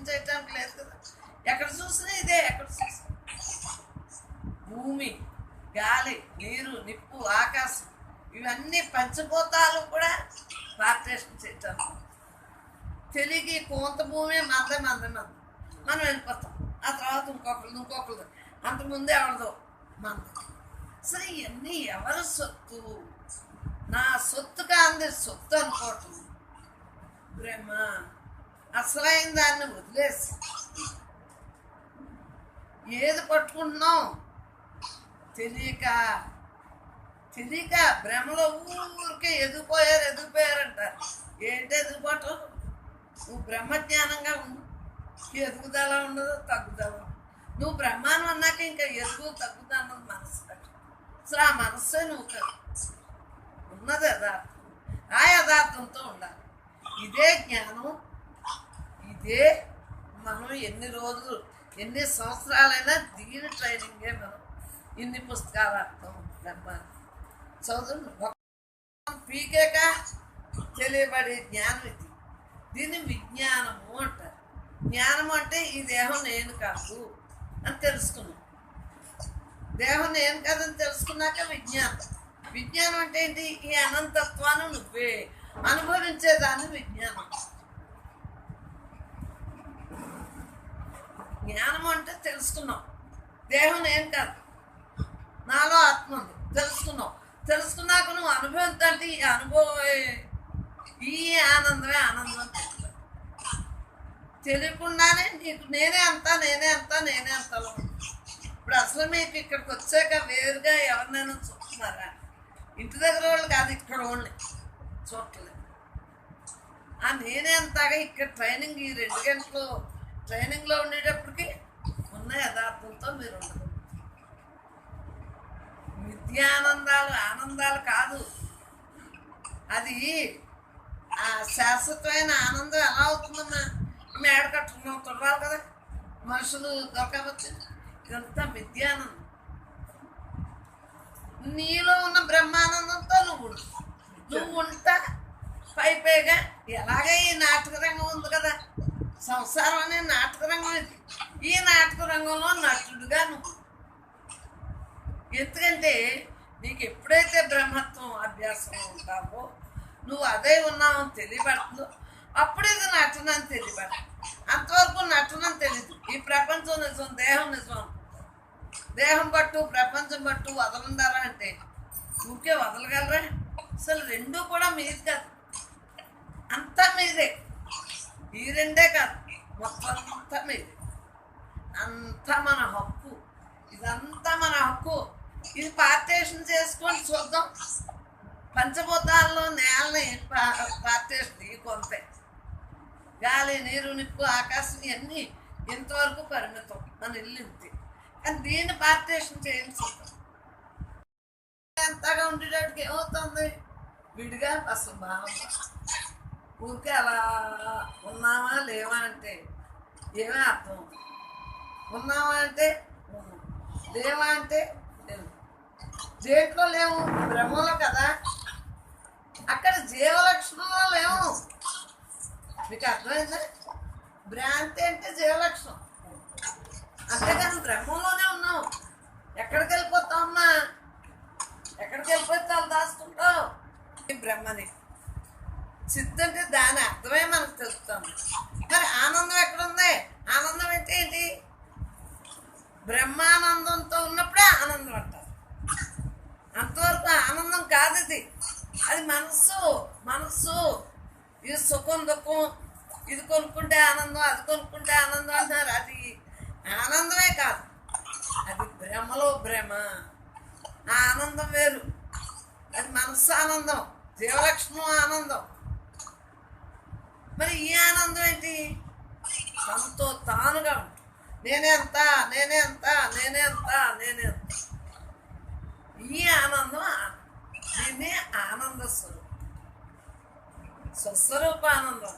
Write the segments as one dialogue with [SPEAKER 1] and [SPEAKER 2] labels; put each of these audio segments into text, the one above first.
[SPEAKER 1] Partition చేయడానికి లేదు కదా. ఎక్కడ చూసినా ఇదే. ఎక్కడ చూసినా భూమి, గాలి, నీరు, నిప్పు, ఆకాశం ఇవన్నీ పంచభూతాలు కూడా పార్టీషన్ చేయటానికి. తెలిగి కొంత భూమి మంద మనం వెళ్ళిపోతాం. ఆ తర్వాత ఇంకొకరు అంతకుముందే ఎవరిదో మంద. అసలు ఇవన్నీ ఎవరి సొత్తు? నా సొత్తుగా అంది సొత్తు అనుకోవటం బ్రహ్మ. అసలైన దాన్ని వదిలేసి ఏది పట్టుకుంటున్నాం తెలియక భ్రమలో ఊరికే ఎదిగిపోయారంటారు. ఏంటి ఎదిగిపోవటం? నువ్వు బ్రహ్మజ్ఞానంగా ఉండు, ఎదుగుదల ఉండదు, తగ్గుదల. నువ్వు బ్రహ్మానం అన్నాక ఇంకా ఎదుగు తగ్గుదా అన్నది మనసు. అసలు ఆ మనస్సే నువ్వు కాదు, ఉన్నది యథార్థం. ఆ యథార్థంతో ఉండాలి. ఇదే జ్ఞానం. ఇదే మనం ఎన్ని రోజులు ఎన్ని సంవత్సరాలైనా దీని ట్రైనింగే. మనం ఇన్ని పుస్తకాలు అర్థం బ్రహ్మాన్ని చదువు పీకేక తెలియబడే జ్ఞానం ఇది. దీన్ని విజ్ఞానము అంటారు. జ్ఞానం అంటే ఈ దేహం నేను కాదు అని తెలుసుకున్నాం. దేహం నేను కాదని తెలుసుకున్నాక విజ్ఞానం అంటే ఏంటి? ఈ అనంతత్వాన్ని నువ్వే అనుభవించేదాన్ని విజ్ఞానం. జ్ఞానం అంటే తెలుసుకున్నాం. దేహం నేను కాదు, నాలో ఆత్మ ఉంది. తెలుసుకున్నాక నువ్వు అనుభవించంటే ఈ అనుభవం, ఈ ఆనందమే ఆనందం. తెలియకుండానే నీకు నేనే అంతా ఇప్పుడు అసలు మీకు ఇక్కడికి వచ్చాక వేరుగా ఎవరినైనా చూస్తున్నారా? ఇంటి దగ్గర వాళ్ళు కాదు, ఇక్కడ వాళ్ళని చూడలేదు. ఆ నేనే అంతగా ఇక్కడ ట్రైనింగ్ ఈ 2 గంటలు ట్రైనింగ్లో ఉండేటప్పటికి ఉన్న యథార్థంతో మీరు ఉండదు. ఆనందాలు కాదు. అది ఆ శాశ్వతమైన ఆనందం ఎలా అవుతుందమ్మా? మేడ కట్టుకున్నాం తొడవాలి కదా, మనుషులు దొరకవచ్చు. ఇదంతా విద్యానందం. నీలో ఉన్న బ్రహ్మానందంతో నువ్వు ఉంటా. పైగా ఎలాగే ఈ నాటక రంగం ఉంది కదా, సంసారం అనే నాటక రంగం ఇది. ఈ నాటక రంగంలో నటుడుగా నువ్వు. ఎందుకంటే నీకు ఎప్పుడైతే బ్రహ్మత్వం అభ్యాసం ఉంటావో, నువ్వు అదే ఉన్నావని తెలియబడుతుందో అప్పుడు ఇది నటన అని తెలియబడుతుంది. అంతవరకు నటన అని తెలియదు. ఈ ప్రపంచం నిజం, దేహం నిజం. దేహం పట్టు ప్రపంచం పట్టు వదలందారా అంటే ఊరికే వదలగలరా? అసలు 2 కూడా మీది కాదు, అంతా మీదే. ఈ 2 కాదు, మొత్తం అంతా మీదే. అంతా మన హక్కు. ఇదంతా మన హక్కు. ఇది పార్టీషన్ చేసుకొని చూద్దాం. పంచభూతాల్లో నేలని పార్టీషన్ ఈ కొంతే. గాలి, నీరు, నిప్పు, ఆకాశం ఇవన్నీ ఇంతవరకు పరిమితం. మన ఇల్లు ఇంతే. కానీ దీన్ని పార్టీషన్ చేయించుకుంటాం. ఎంతగా ఉండేటట్టుకి ఏమవుతుంది? విడిగా అసలు భావం. ఊరికే అలా ఉన్నామా లేవా అంటే ఏమీ అర్థం. ఉన్నామా అంటే ఉన్నాం, లేవా అంటే లేవు. దేంట్లో లేవు? బ్రహ్మలో కదా. అక్కడ జీవలక్షణంలో లేవు. మీకు అర్థమైందా? భ్రాంతి అంటే జీవలక్షణం. అంతేగాని బ్రహ్మంలోనే ఉన్నావు. ఎక్కడికి వెళ్ళిపోతావమ్మా? ఎక్కడికి వెళ్ళిపోతే వాళ్ళు దాచుకుంటావు ఈ బ్రహ్మని. చిత్ అంటే దాని అర్థమే మనకు తెలుస్తుంది. మరి ఆనందం ఎక్కడుంది? ఆనందం అంటే ఏంటి? బ్రహ్మానందంతో ఉన్నప్పుడే ఆనందం అంటారు. అంతవరకు ఆనందం కాదు ఇది. అది మనస్సు. ఇది సుఖం దుఃఖం, ఇది కొనుక్కుంటే ఆనందం, అది కొనుక్కుంటే ఆనందం అంటారు. అది ఆనందమే కాదు, అది భ్రమలో భ్రమ. ఆ ఆనందం వేరు. అది మనస్సు ఆనందం, జీవలక్షణం ఆనందం. మరి ఈ ఆనందం ఏంటి? తనతో తానుగా ఉంటుంది. నేనే అంత. ఈ ఆనందం దీన్ని ఆనంద స్వస్వరూప ఆనందం,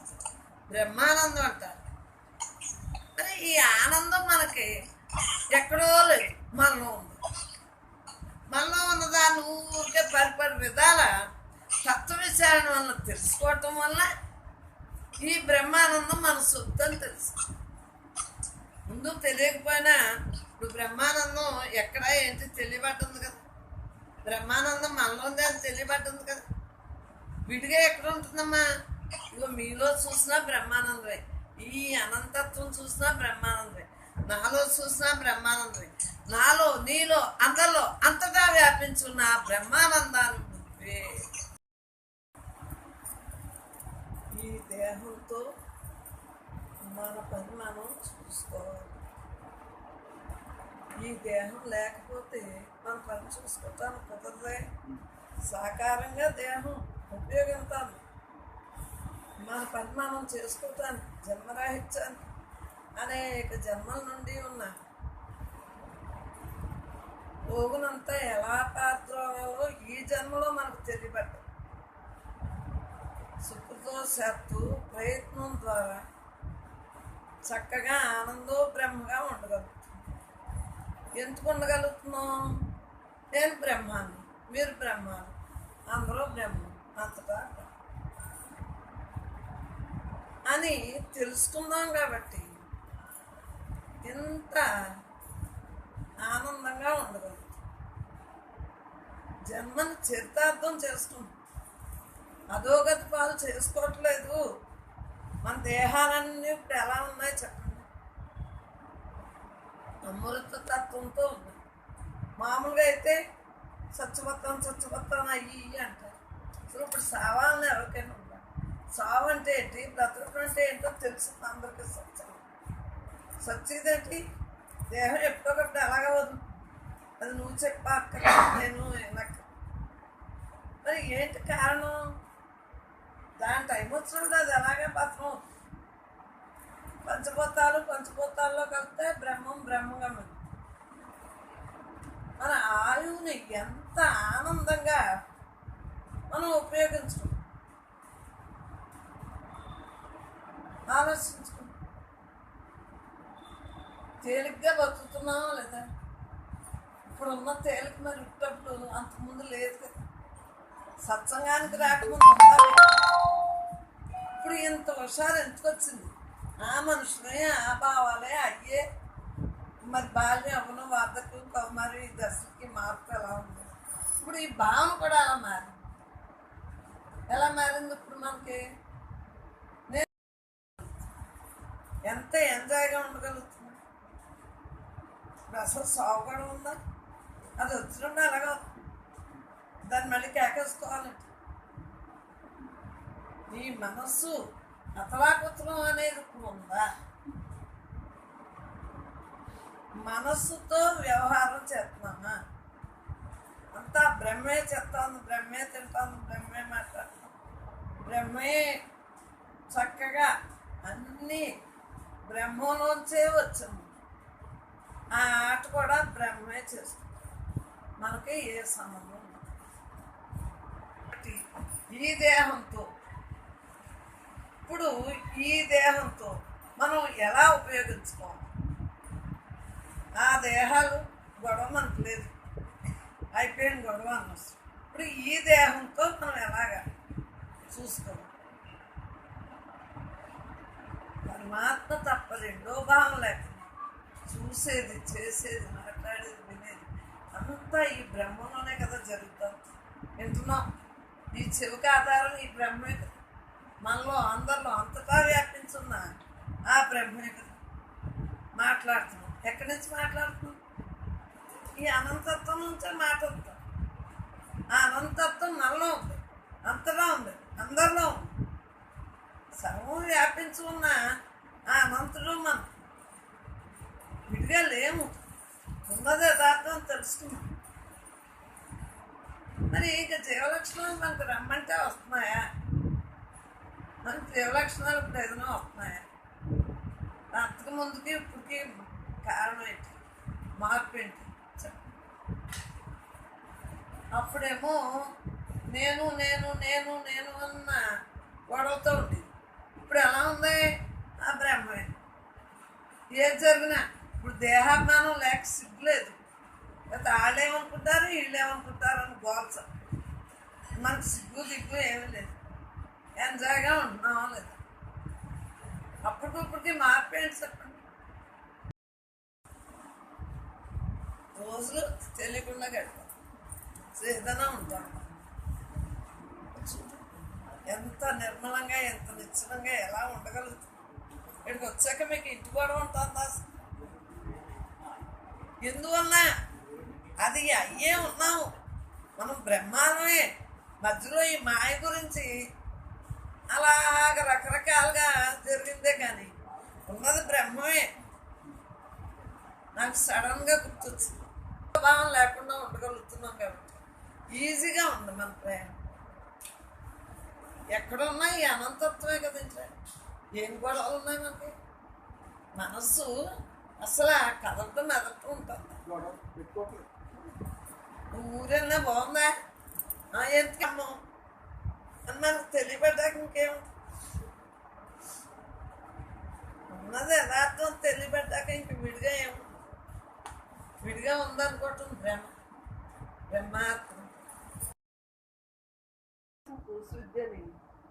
[SPEAKER 1] బ్రహ్మానందం అంటారు. మరి ఈ ఆనందం మనకి ఎక్కడో లేదు, మనలో ఉంది. మనలో ఉన్నదాన్ని ఊరికే పరిపరి విధాల తత్వ విచారణ వల్ల తెలుసుకోవటం వల్ల ఈ బ్రహ్మానందం మన సొత్తు అని తెలుసు. ముందు తెలియకపోయినా ఇప్పుడు బ్రహ్మానందం ఎక్కడ ఏంటి తెలియబట్టుంది కదా. బ్రహ్మానందం మనలోనే అది తెలియబట్టుంది కదా. విడిగా ఎక్కడ ఉంటుందమ్మా? ఇగో మీలో చూసినా బ్రహ్మానందమే, ఈ అనంతత్వం చూసినా బ్రహ్మానందమే, నాలో చూసినా బ్రహ్మానందమే, నాలో నీలో అందరిలో అంతటా వ్యాపించున్న బ్రహ్మానందాన్ని నువ్వే. ఈ దేహంతో మన పని మనం చూసుకోవాలి. ఈ దేహం లేకపోతే మన పని చూసుకోవటానికి కుదరదే. సాకారంగా దేహం ఉపయోగిస్తాను, మన పని మనం చేసుకోవటానికి, జన్మరాహిత్యాన్ని అనేక జన్మల నుండి ఉన్న పోగునంతా ఎలా పాత్రలో ఈ జన్మలో మనకు తెలియబడ్డ సుకృతోశాత్తు ప్రయత్నం ద్వారా చక్కగా ఆనందో బ్రహ్మగా ఉండగలుగుతాం. ఎందుకు ఉండగలుగుతున్నాం? నేను బ్రహ్మాన్ని, మీరు బ్రహ్మాన్ని, అందరూ బ్రహ్మ, అంతటా అని తెలుసుకుందాం. కాబట్టి ఎంత ఆనందంగా ఉండగలుగుతాం. జన్మని చరితార్థం చేసుకుంటాం, అధోగతి పాలు చేసుకోవట్లేదు. మన దేహాలన్నీ ఇప్పుడు ఎలా ఉన్నాయి చెప్పండి? అమృత తత్వంతో ఉన్నాయి. మామూలుగా అయితే చచ్చిపోతాం అయ్యి అంటారు. అసలు ఇప్పుడు సావాలని ఎవరికైనా ఉండాలి. సావు అంటే ఏంటి, బ్రతకడం అంటే ఏంటో తెలుస్తుంది అందరికీ. సచ్చేదేంటి? దేహం ఎప్పటికప్పుడు ఎలాగ వదు, అది నువ్వు చెప్పాక నేను నాకు. మరి ఏంటి కారణం? దాని టైం వచ్చినప్పుడు అది ఎలాగే పత్రం. పంచభూతాల్లో కలిస్తే బ్రహ్మం బ్రహ్మంగా మన ఆయువుని ఎంత ఆనందంగా మనం ఉపయోగించుకుంటాం, ఆలోచించుకుంటాం. తేలిగ్గా బతుకుతున్నామా లేదా? ఇప్పుడున్న తేలిక మరి ఇప్పటిప్పుడు అంతకుముందు లేదు కదా. సత్సంగానికి రాకముందు ఇప్పుడు ఇంత హుషారు ఎందుకు వచ్చింది? ఆ మనుషులే, ఆ భావాలే అయ్యే. మరి బాల్యం, అవనం, వార్ధక్యం, కౌమారి, దశకి మార్పు ఎలా ఉంది? ఇప్పుడు ఈ భావన కూడా అలా మారింది. ఎలా మారింది ఇప్పుడు మనకి? నేను ఎంత ఎంజాయ్గా ఉండగలుగుతున్నా. ఇప్పుడు అసలు సాగు కూడా ఉందా? అది వచ్చినప్పుడు అలాగా దాన్ని మళ్ళీ కేకేసుకోవాలంటే నీ మనస్సు అతలాకుతలం అనేది ఇప్పుడు ఉందా? మనస్సుతో వ్యవహారం చేస్తున్నామా? అంతా బ్రహ్మే చేస్తాను, బ్రహ్మే తింటాను, బ్రహ్మే మాట్లాడతాను, బ్రహ్మే చక్కగా అన్నీ బ్రహ్మలోంచే వచ్చాము. ఆ ఆట కూడా బ్రహ్మే చేస్తుంది. మనకి ఏ సంబంధం ఉండదు. ఈ దేహంతో ఇప్పుడు ఈ దేహంతో మనం ఎలా ఉపయోగించుకోవాలి? ఆ దేహాలు గొడవ మనకు లేదు, అయిపోయిన గొడవ అన్నొచ్చు. ఇప్పుడు ఈ దేహంతో మనం ఎలాగా చూసుకోవాలి? పరమాత్మ తప్ప రెండో భావం లేకుండా చూసేది, చేసేది, మాట్లాడేది, వినేది అంతా ఈ బ్రహ్మలోనే కదా జరుగుతుంది. వింటున్నాం, ఈ చెవికి ఆధారం ఈ బ్రహ్మే కదా. మనలో అందరిలో అంతటా వ్యాపించున్న ఆ బ్రహ్మే కదా. మాట్లాడుతున్నాం, ఎక్కడి నుంచి మాట్లాడుతున్నాం? ఈ అనంతత్వం నుంచే మాట్లాడుతాం. ఆ అనంతత్వం మనలో ఉంది, అంతలో ఉంది, అందరిలో ఉంది. సర్వం వ్యాపించి ఉన్న ఆ అనంతుడు మనం విడిగా లేము. ఉన్నదే యథార్థం తెలుసుకున్నాం. మరి ఇక జీవలక్షణాలు మనకు రమ్మంటే వస్తున్నాయా? మనకు జీవలక్షణాలు ఇప్పుడు ఏదైనా వస్తున్నాయా? అంతకు ముందుకి ఇప్పటికి కారణం ఏంటి? మార్పు ఏంటి? అప్పుడేమో నేను నేను నేను నేను అన్న గొడవతో ఉండేది. ఇప్పుడు ఎలా ఉంది? ఆ బ్రహ్మే. ఏది జరిగినా ఇప్పుడు దేహాభిమానం లేక సిగ్గులేదు. లేకపోతే వాళ్ళు ఏమనుకుంటారు, వీళ్ళు ఏమనుకుంటారు అని గోల్చ. మనకు సిగ్గు దిగ్గు ఏమీ లేదు, ఎంజాయ్గా ఉంటున్నామా లేదా? అప్పటికిప్పటికి మార్పు ఏంటి చెప్పండి? రోజులు తెలియకుండా గడిపాం. ఏదైనా ఉంటాం. ఎంత నిర్మలంగా, ఎంత నిశ్చలంగా ఎలా ఉండగలుగుతాం? ఇక్కడికి వచ్చాక మీకు ఇంటి గొడవ ఉంటుందా? ఎందువల్ల అది అయ్యే ఉన్నాము మనం, బ్రహ్మాండమే. మధ్యలో ఈ మాయ గురించి అలాగ రకరకాలుగా జరిగిందే కానీ ఉన్నది బ్రహ్మమే. నాకు సడన్గా గుర్తొచ్చింది. భావం లేకుండా ఉండగలుగుతున్నాం కాబట్టి ఈజీగా ఉంది మన ప్రయాణం. ఎక్కడున్నా ఈ అనంతత్వమే కదా. ఏం గొడవలు ఉన్నాయి మనకి? మనస్సు అసలు కదలటం మెదలటం ఉంటుంది. ఊరెళ్ళినా బాగుందా, ఎందుకమ్మో అని మనకు తెలియబడ్డాక ఇంకేముంది? ఉన్నది యథార్థం తెలియబడ్డాక ఇంక విడిగా ఏముంది? విడిగా ఉందనుకోవటం బ్రహ్మాత్మ. విద్యని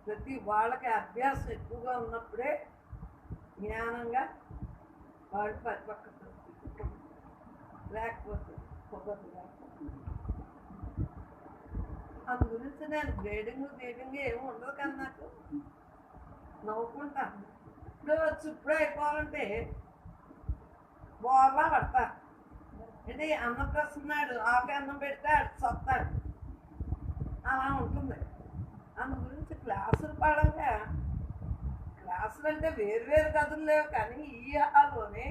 [SPEAKER 1] ప్రతి వాళ్ళకి అభ్యాసం ఎక్కువగా ఉన్నప్పుడే జ్ఞానంగా వాళ్ళు పరిపక్వత, లేకపోతే కుదరదు. అందు గురించి నేను గ్రేడింగ్ ఏమి ఉండదు కానీ నాకు నవ్వుకుంటాను. ఇప్పుడే అయిపోవాలంటే బోర్లా పడతారు. అంటే అన్నప్రసన్న నాడు ఆకు అన్నం పెడితే అటు చస్తాడు, అలా ఉంటుంది. అందు గురించి క్లాసులు పడంగా, క్లాసులు అంటే వేరు గదులు లేవు కానీ ఈ హాల్లోనే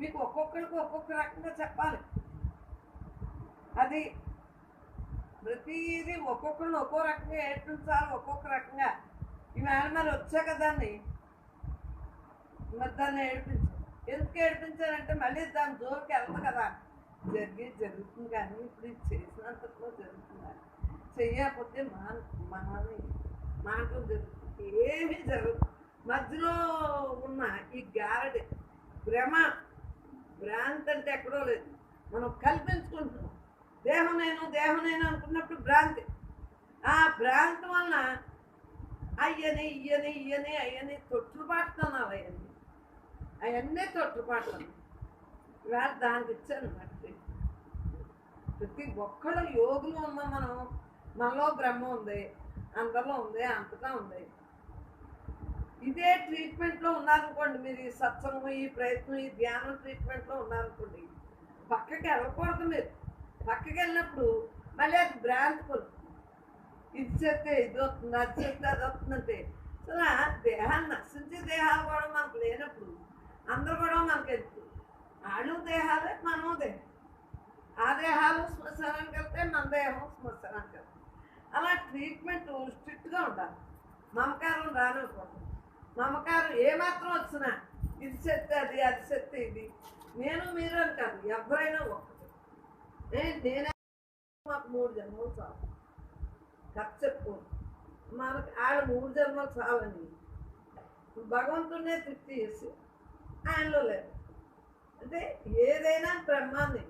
[SPEAKER 1] మీకు ఒక్కొక్కరికి ఒక్కొక్క రకంగా చెప్పాలి. అది ప్రతిదీ ఒక్కొక్కరిని ఒక్కో రకంగా ఏడ్పించాలి, ఒక్కొక్క రకంగా. ఈవేళ మరి వచ్చాక దాన్ని ఏడిపించారు. ఎందుకు ఏడిపించారంటే మళ్ళీ దాని జోలికి వెళ్తా కదా. జరుగుతుంది కానీ ఇప్పుడు ఇది చేసినంతలో జరుగుతుందా? చెయ్యకపోతే మాటలు జరుగుతుంది, ఏమీ జరుగుతుంది. మధ్యలో ఉన్న ఈ గారడి భ్రాంతి అంటే ఎక్కడో లేదు. మనం కల్పించుకుంటున్నాం. దేహం నేను అనుకున్నప్పుడు భ్రాంతి. ఆ భ్రాంతి వలన అయ్యని తొట్టుపాటుతున్నావు. అవన్నీ తొట్టుపాటున్నాయి. ఇవాళ దానికి ఇచ్చాను మట్టి. ప్రతి ఒక్కళ్ళు యోగులు ఉన్నాం మనం. మనలో బ్రహ్మ ఉంది, అందరిలో ఉంది, అంతటా ఉంది. ఇదే ట్రీట్మెంట్లో ఉన్నారనుకోండి, మీరు ఈ సత్సంగం, ఈ ప్రయత్నం, ఈ ధ్యానం ట్రీట్మెంట్లో ఉన్నారనుకోండి, పక్కకి వెళ్ళకూడదు. మీరు పక్కకి వెళ్ళినప్పుడు మళ్ళీ అది భ్రాంతి కొడుతుంది. ఇది చెప్తే ఇది వస్తుంది, అది చెప్తే అది వస్తుందంటే అసలు దేహాన్ని నశించే దేహాలు కూడా మనకు లేనప్పుడు అందరూ కూడా మనకు ఎందుకు? వాళ్ళు దేహాలే, మనము దేహం. ఆ దేహాలు శ్మశానానికి వెళ్తే మన దేహం శ్మశానానికి వెళ్తాం. అలా ట్రీట్మెంట్ స్ట్రిక్ట్గా ఉండాలి. మమకారం రానివ్వకూడదు. మమకారం ఏమాత్రం వచ్చినా ఇది చెప్తే అది, అది చెప్తే ఇది, నేను మీరు అని కాదు, ఎవరైనా ఒక్కటి. నేనే మాకు 3 జన్మలు చాలు ఖర్చు చెప్పుకోండి. మనకు ఆడ 3 జన్మలు చాలని భగవంతుడినే తృప్తి చేసి ఆయనలో లేదు. అంటే ఏదైనా బ్రహ్మాన్ని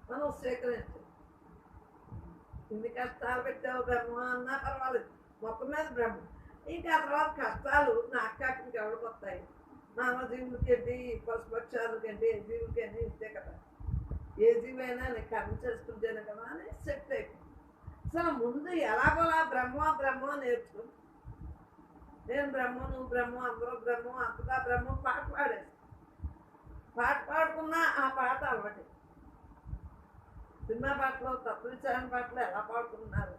[SPEAKER 1] మనం స్వీకరించాలి. ఇన్ని కష్టాలు పెట్టావు బ్రహ్మ అన్నా పర్వాలేదు, మొత్తం మీద బ్రహ్మ. ఇంకా ఆ తర్వాత కష్టాలు నాకు ఎవరికి వస్తాయి? మానవ జీవులకేంటి, పశుపక్షాలకేంటి, ఏ జీవులకేంటి ఇంతే కదా. ఏ జీవైనా నేను కర్మ చేసుకుంటేనే కదా అని సెట్ అయిపోయింది. అసలు ముందు ఎలాగోలా బ్రహ్మ నేర్చుకుని నేను బ్రహ్మ, నువ్వు బ్రహ్మ, అందరూ బ్రహ్మ, అంతటా బ్రహ్మ పాట పాడేది. పాట పాడుకున్నా ఆ పాట అలవాటు. సినిమా పాటలో, తత్వవిచారణ పాటలు ఎలా పాడుకుంటున్నారు,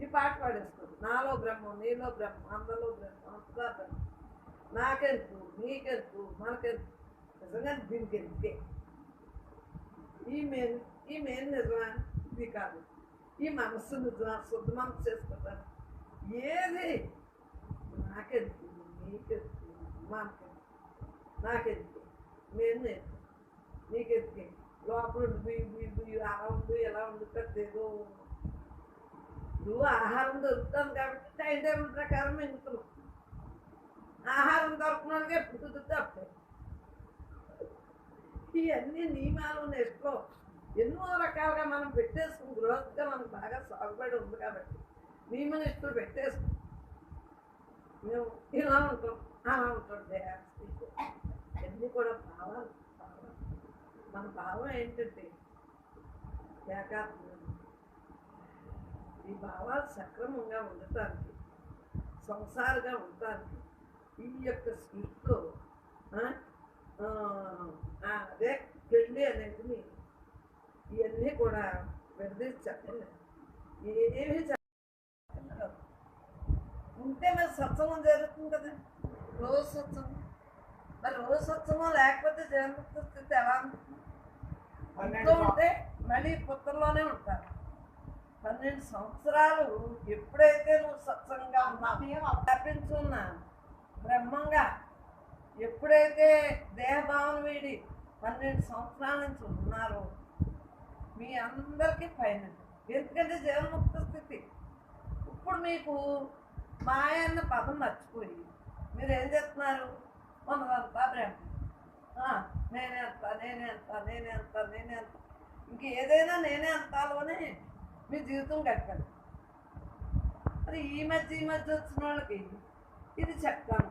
[SPEAKER 1] ఈ పాట పాడేస్తుంది. నాలో బ్రహ్మ, నీలో బ్రహ్మ, అందరిలో బ్రహ్మ, అంతటా బ్రహ్మ, నాకెందుకు, నీకెందుకు, మనకెందుకు, నిజంగా దీనికి ఎందుకే? ఈ మెయిన్ నిజమా? ఇది కాదు. ఈ మనస్సు నిజమా? శుద్ధ మనసు చేసుకుంటాను. ఏది నాకెందుకు, నీకెందుకు, మనకెందుకు, నాకెందుకు, నేను నీకెందుకే? లోపల అలా ఉండు, ఎలా ఉండు, పెద్దదో. నువ్వు ఆహారం దొరుకుతాను కాబట్టి టైం టేబుల్ ప్రకారం ఎంగుతున్నావు. ఆహారం దొరకడానికి ఎప్పుడు కుదిరితే అప్పుడే. ఇవన్నీ నియమాలు నేర్చుకో. ఎన్నో రకాలుగా మనం పెట్టేసుకుని గృహస్థగా మనకు బాగా సాగుబడి ఉంది కాబట్టి నియమ నిష్ఠలు పెట్టేసుకు. మేము ఇలా ఉంటాం, అలా ఉంటాం. అన్నీ కూడా భావాలు. మన భావం ఏంటంటే ఏకాత్మ ఈ భావాలు సక్రమంగా ఉండటానికి, సంసారంగా ఉండటానికి ఈ యొక్క సృష్టిలో అదే పెళ్ళి అనేది ఇవన్నీ కూడా విడదీసి చెప్పండి. ఏమీ చెప్పలేదు ఉంటే మరి సత్సంగం జరుగుతుంది కదా, రోజు సత్సంగం. మరి రోజు సత్సంగం లేకపోతే జన్మముక్త స్థితి ఎలా ఉంటుంది? ఉంటే మళ్ళీ పుత్రలోనే ఉంటారు. 12 సంవత్సరాలు ఎప్పుడైతే నువ్వు సత్సంగంగా ఉన్నావు, వ్యాపించున్నా బ్రహ్మంగా ఎప్పుడైతే దేహభావన వీడి 12 సంవత్సరాల నుంచి ఉన్నారో మీ అందరికీ పైన. ఎందుకంటే జీవన్ముక్త స్థితి. ఇప్పుడు మీకు మాయ అన్న పదం మర్చిపోయి మీరు ఏం చేస్తున్నారు? ఉన్నదంతా బ్రహ్మ, నేనే అంత నేనే అంత నేనే అంత నేనే అంత, ఇంక ఏదైనా నేనే అంతాలోనే మీ జీవితం గడిపారు. మరి ఈ మధ్య వచ్చిన వాళ్ళకి ఇది చెప్తాను.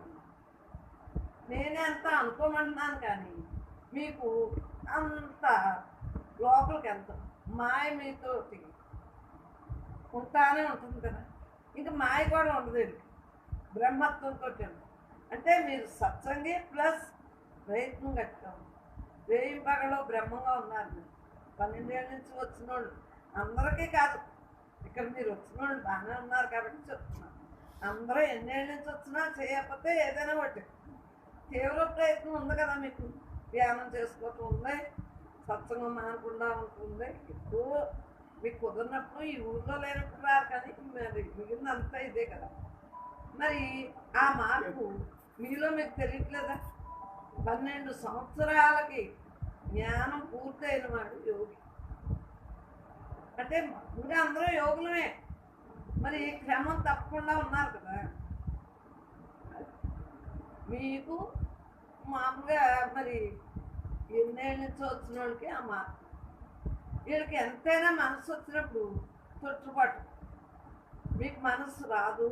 [SPEAKER 1] నేనే అంత అనుకోమంటున్నాను, కానీ మీకు అంత లోపలికి వెళ్తాం. మాయ మీతో ఉంటానే ఉంటుంది కదా, ఇంకా మాయ కూడా ఉండదు. బ్రహ్మత్వంతో అంటే మీరు సత్సంగి ప్లస్ ప్రయత్నం కట్టాం. రేయింపగలో బ్రహ్మంగా ఉన్నారు. మీరు 12 ఏళ్ళ నుంచి వచ్చిన వాళ్ళు అందరికీ కాదు, ఇక్కడ మీరు వచ్చిన వాళ్ళు బాగానే ఉన్నారు కాబట్టి చెప్తున్నారు. అందరూ ఎన్నేళ్ళ నుంచి వచ్చినా చేయకపోతే ఏదైనా ఒకటి తీవ్ర ప్రయత్నం ఉంది కదా, మీకు ధ్యానం చేసుకోవటం ఉంది, సత్సంగం మానకుండా ఉంటుంది. ఎక్కువ మీకు కుదిరినప్పుడు ఈ ఊళ్ళో లేనప్పుడు రారు, కానీ మరి మిగిలినంతా ఇదే కదా. మరి ఆ మార్పు మీలో మీకు తెలియట్లేదా? 12 సంవత్సరాలకి జ్ఞానం పూర్తయిన వాడు యోగి. అంటే ఇంకా అందరూ యోగులమే, మరి క్రమం తప్పకుండా ఉన్నారు కదా. మీకు మామూలుగా మరి ఎన్నేళ్ళ నుంచి వచ్చిన వాళ్ళకి ఆ మార్పు. వీళ్ళకి ఎంతైనా మనసు వచ్చినప్పుడు తొట్టుబాటు. మీకు మనసు రాదు,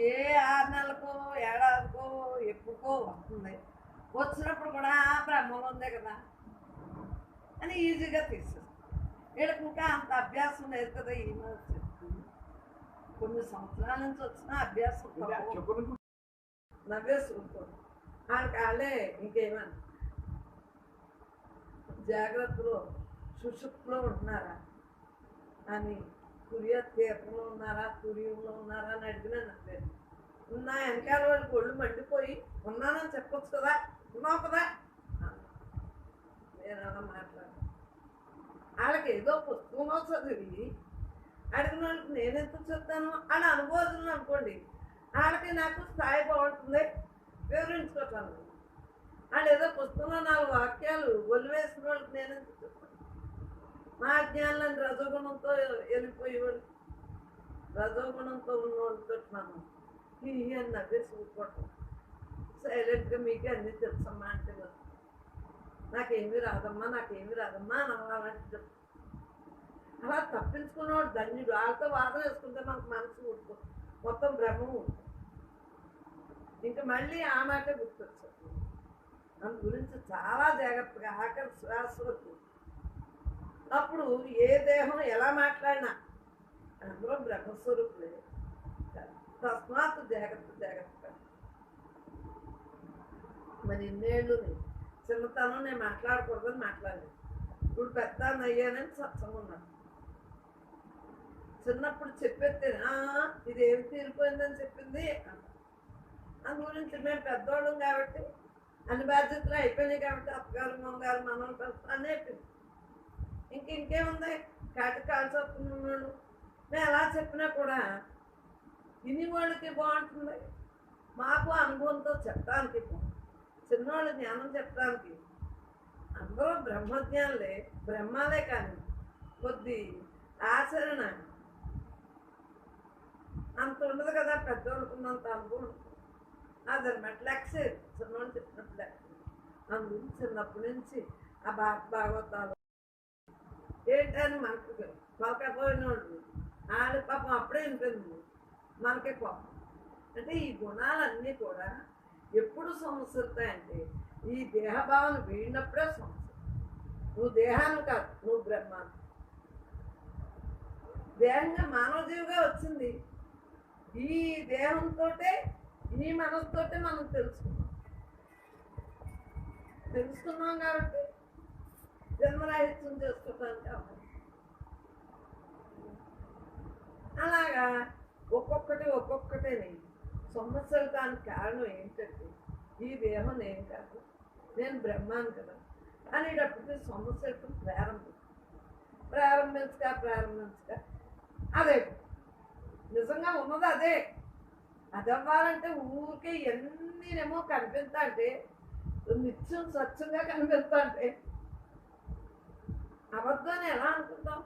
[SPEAKER 1] ఏ 6 నెలలకో ఏడాదికో ఎప్పుకో వస్తుంది. వచ్చినప్పుడు కూడా బ్రహ్మం ఉందే కదా అని ఈజీగా తీసేస్తుంది. వీళ్ళకి ఇంకా అంత అభ్యాసం లేదు కదా. ఈ కొన్ని సంవత్సరాల నుంచి వచ్చిన అభ్యాసం నవ్వేసుకుంటారు. వాళ్ళే ఇంకేమన్నా జాగ్రత్తలో సుషుప్తిలో ఉంటున్నారా అని, తురియ తీర్థంలో ఉన్నారా, తురియంలో ఉన్నారా అని అడిగినా నవ్వేది. నా వెనకాల వాళ్ళకి ఒళ్ళు మండిపోయి ఉన్నానని చెప్పొచ్చు కదా, ఉన్నావు కదా. నేను అలా మాట్లాడాను. వాళ్ళకి ఏదో పుస్తకంలో చదివి అడిగిన వాళ్ళకి నేనెంత చెప్తాను అని అనుభవం అనుకోండి. వాళ్ళకి నాకు స్థాయి బాగుంటుంది వివరించుకోవటాను. వాళ్ళు ఏదో పుస్తకంలో 4 వాక్యాలు ఒలివేసిన వాళ్ళకి నేనెంత చెప్తాను. మా అజ్ఞానాన్ని రజోగుణంతో వెళ్ళిపోయేవాళ్ళు, రజోగుణంతో ఉన్న వాళ్ళతో మనం ఈ అని నవ్వేసి ఊరుకోవటం. సైలెంట్గా మీకే అన్నీ తెలుసమ్మా అంటే నాకేమీ రాదమ్మా నాకేమీ రాదమ్మా అని అలాంటి చెప్తాను. అలా తప్పించుకున్నవాడు ధన్యుడు. వాళ్ళతో వాదన వేసుకుంటే మనకు మనసు ఊరుకో, మొత్తం బ్రహ్మం ఊరుకో. ఇంకా మళ్ళీ ఆ మాటే గుర్తొచ్చారు. దాని గురించి చాలా జాగ్రత్తగా ఆఖరి శ్వాస వరకు. అప్పుడు ఏ దేహం ఎలా మాట్లాడినా అందరూ బ్రహ్మస్వరూపులే. తస్మాత్ జాగ్రత్త. మరి ఇన్నేళ్ళు చిన్నతనం నేను మాట్లాడకూడదని మాట్లాడలేదు. ఇప్పుడు పెద్ద అయ్యానని సత్సంగం ఉన్నాను. చిన్నప్పుడు చెప్పేస్తే ఇదేమి తీరిపోయిందని చెప్పింది. అందు గురించి మేము పెద్దవాళ్ళం కాబట్టి అన్ని బాధ్యతలు అయిపోయినాయి కాబట్టి అత్తగారు మామగారు మనల్ని పెంచుతానే చెప్పింది. ఇంకేముంది కాటికి కాలు చెప్పుకున్న వాళ్ళు మేము ఎలా చెప్పినా కూడా ఇన్ని వాళ్ళకి బాగుంటుంది. మాకు అనుభవంతో చెప్పడానికి చిన్నవాళ్ళు జ్ఞానం చెప్పడానికి అందరూ బ్రహ్మజ్ఞానులే, బ్రహ్మాలే. కానీ కొద్ది ఆచరణ అంత ఉండదు కదా, పెద్దవాళ్ళకున్నంత అనుభవం. అదనమాట లెక్స్ చిన్నవాళ్ళు చెప్పినట్టు లెక్స్. అందు చిన్నప్పటి నుంచి ఆ భాగవతాలు ఏంటని మనకు పలకపోయిన వాళ్ళు వాళ్ళ పాపం అప్పుడే వినిపోయింది, మనకే కోపం. అంటే ఈ గుణాలన్నీ కూడా ఎప్పుడు సమస్యలుతాయంటే ఈ దేహభావన వీడినప్పుడే సమస్య. నువ్వు దేహాన్ని కాదు, నువ్వు బ్రహ్మాన్ని. దేహంగా మానవ జీవిగా వచ్చింది. ఈ దేహంతో ఈ మనసుతోటే మనం తెలుసుకున్నాం కాబట్టి జన్మరాహిత్యం చేసుకోవడానికి అవకాశం. అలాగా ఒక్కొక్కటేని సమస్యలు దానికి కారణం ఏంటంటే ఈ దేహం నేను కాదు, నేను బ్రహ్మాను కదా అనేటప్పటికీ సమస్యలకు ప్రారంభించగా అదే నిజంగా ఉన్నది అదే. అది అవ్వాలంటే ఊరికే ఎన్నినేమో కనిపిస్తా అంటే నిత్యం స్వచ్ఛంగా కనిపిస్తా అంటే అబద్ధాన్ని ఎలా అనుకుంటాం,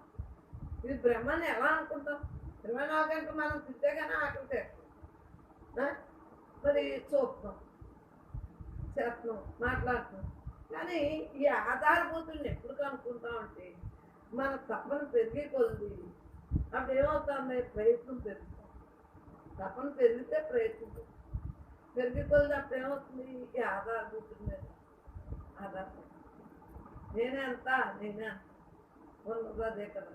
[SPEAKER 1] ఇది బ్రహ్మని ఎలా అనుకుంటాం? 24 గంటలు మనం తింటే కానీ ఆకలి తీరుతాం, మరి చూస్తాం, చేస్తున్నాం, మాట్లాడుతున్నాం. కానీ ఈ ఆధారభూతుల్ని ఎప్పుడు కనుక్కుంటామంటే మన తపన పెరిగే కొద్ది అప్పుడు ఏమవుతుంది, ప్రయత్నం పెరుగుతాం. తపన పెరిగితే ప్రయత్నం పెరిగే కొద్ది అప్పుడు ఏమవుతుంది, ఈ ఆధారభూతుల మీద ఆధారపడుతుంది. నేనే ఉన్నది అదే కదా,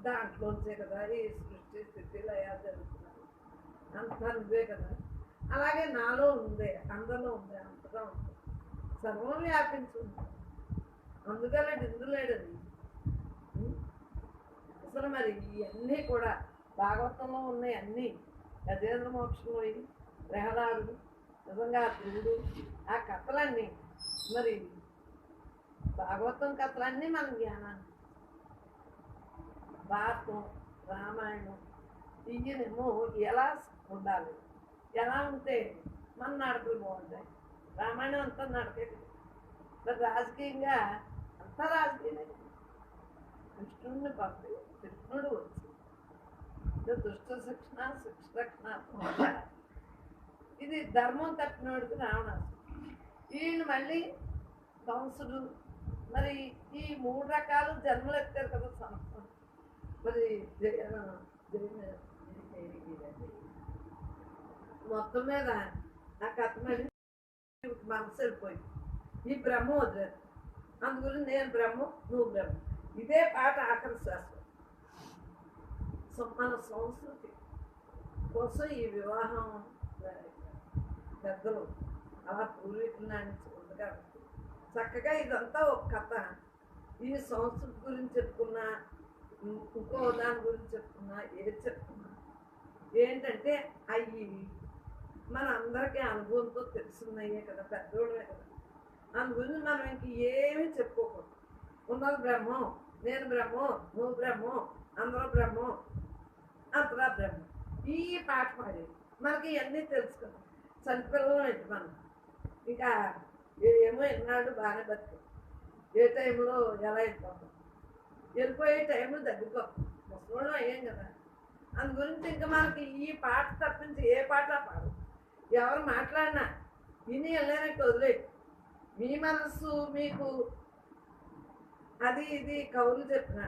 [SPEAKER 1] దాంట్లోంచే కదా ఈ సృష్టి స్థితిలో ఎలా జరుగుతున్నాయి, అంతా నువ్వే కదా. అలాగే నాలో ఉంది, అందరిలో ఉంది, అంతగా ఉంది, సర్వం వ్యాపించి ఉంది. అందుకలేడు ఇందులేడది. అసలు మరి ఇవన్నీ కూడా భాగవతంలో ఉన్నాయి. అన్నీ గజేంద్ర మోక్షంలో ప్రహ్లాదుడు, నిజంగా ధ్రువుడు, ఆ కథలన్నీ మరి భాగవతం కథలన్నీ మన జ్ఞానాన్ని, భారతం, రామాయణం ఇయ్యనేమో ఎలా ఉండాలి, ఎలా ఉంటే మన నడకలు బాగుంటాయి. రామాయణం అంతా నడకే, మరి రాజకీయంగా అంతా రాజకీయమే. కృష్ణుడిని పంపి కృష్ణుడు వచ్చి దుష్ట శిక్షణ రక్షణ, ఇది ధర్మం తప్పినోడికి రావణాసుడు, ఈయన మళ్ళీ కంసుడు. మరి ఈ 3 రకాలు జన్మలు ఎత్తారు కదా సంస్థ. మరి మొత్తం మీద ఆ కథ మళ్ళీ మనసు వెళ్ళిపోయింది. ఈ బ్రహ్మ వదిలేదు, అందుగురించి నేను బ్రహ్మ, నువ్వు బ్రహ్మ. ఇదే పాట ఆఖరి శాస్త్రం. మన సంస్కృతి కోసం ఈ వివాహం పెద్దలు అలా పూర్వీకుల నుంచి ఉంది కాబట్టి చక్కగా ఇదంతా ఒక కథ. ఈ సంస్కృతి గురించి చెప్పుకున్నా, ఇంకో దాని గురించి చెప్పుకున్నా, ఏది చెప్పుకున్నా ఏంటంటే అవి మన అందరికీ అనుభవంతో తెలుసున్నాయే కదా, పెద్దోళ్ళమే కదా. దాని గురించి మనం ఇంక ఏమీ చెప్పుకోకూడదు. ఉన్నది బ్రహ్మం, నేను బ్రహ్మం, నువ్వు బ్రహ్మం, అందరూ బ్రహ్మం, అంతరా బ్రహ్మం. ఈ పాట పాడి మనకి ఇవన్నీ తెలుసుకున్నాం. చనిపిల్లలు ఏంటి మనం ఇంకా ఏమో ఎన్నాడు బాగానే బతుకు, ఏ టైంలో ఎలా అయిపోతాం, వెళ్ళిపోయే టైంలో దగ్గరికి ముసలోళ్ళం అయ్యాం కదా. అందు గురించి ఇంకా మనకి ఈ పాట తప్పించి ఏ పాట పాడు. ఎవరు మాట్లాడినా విని వెళ్ళానంటే వదిలేదు. మీ మనస్సు మీకు అది ఇది కవులు చెప్పిన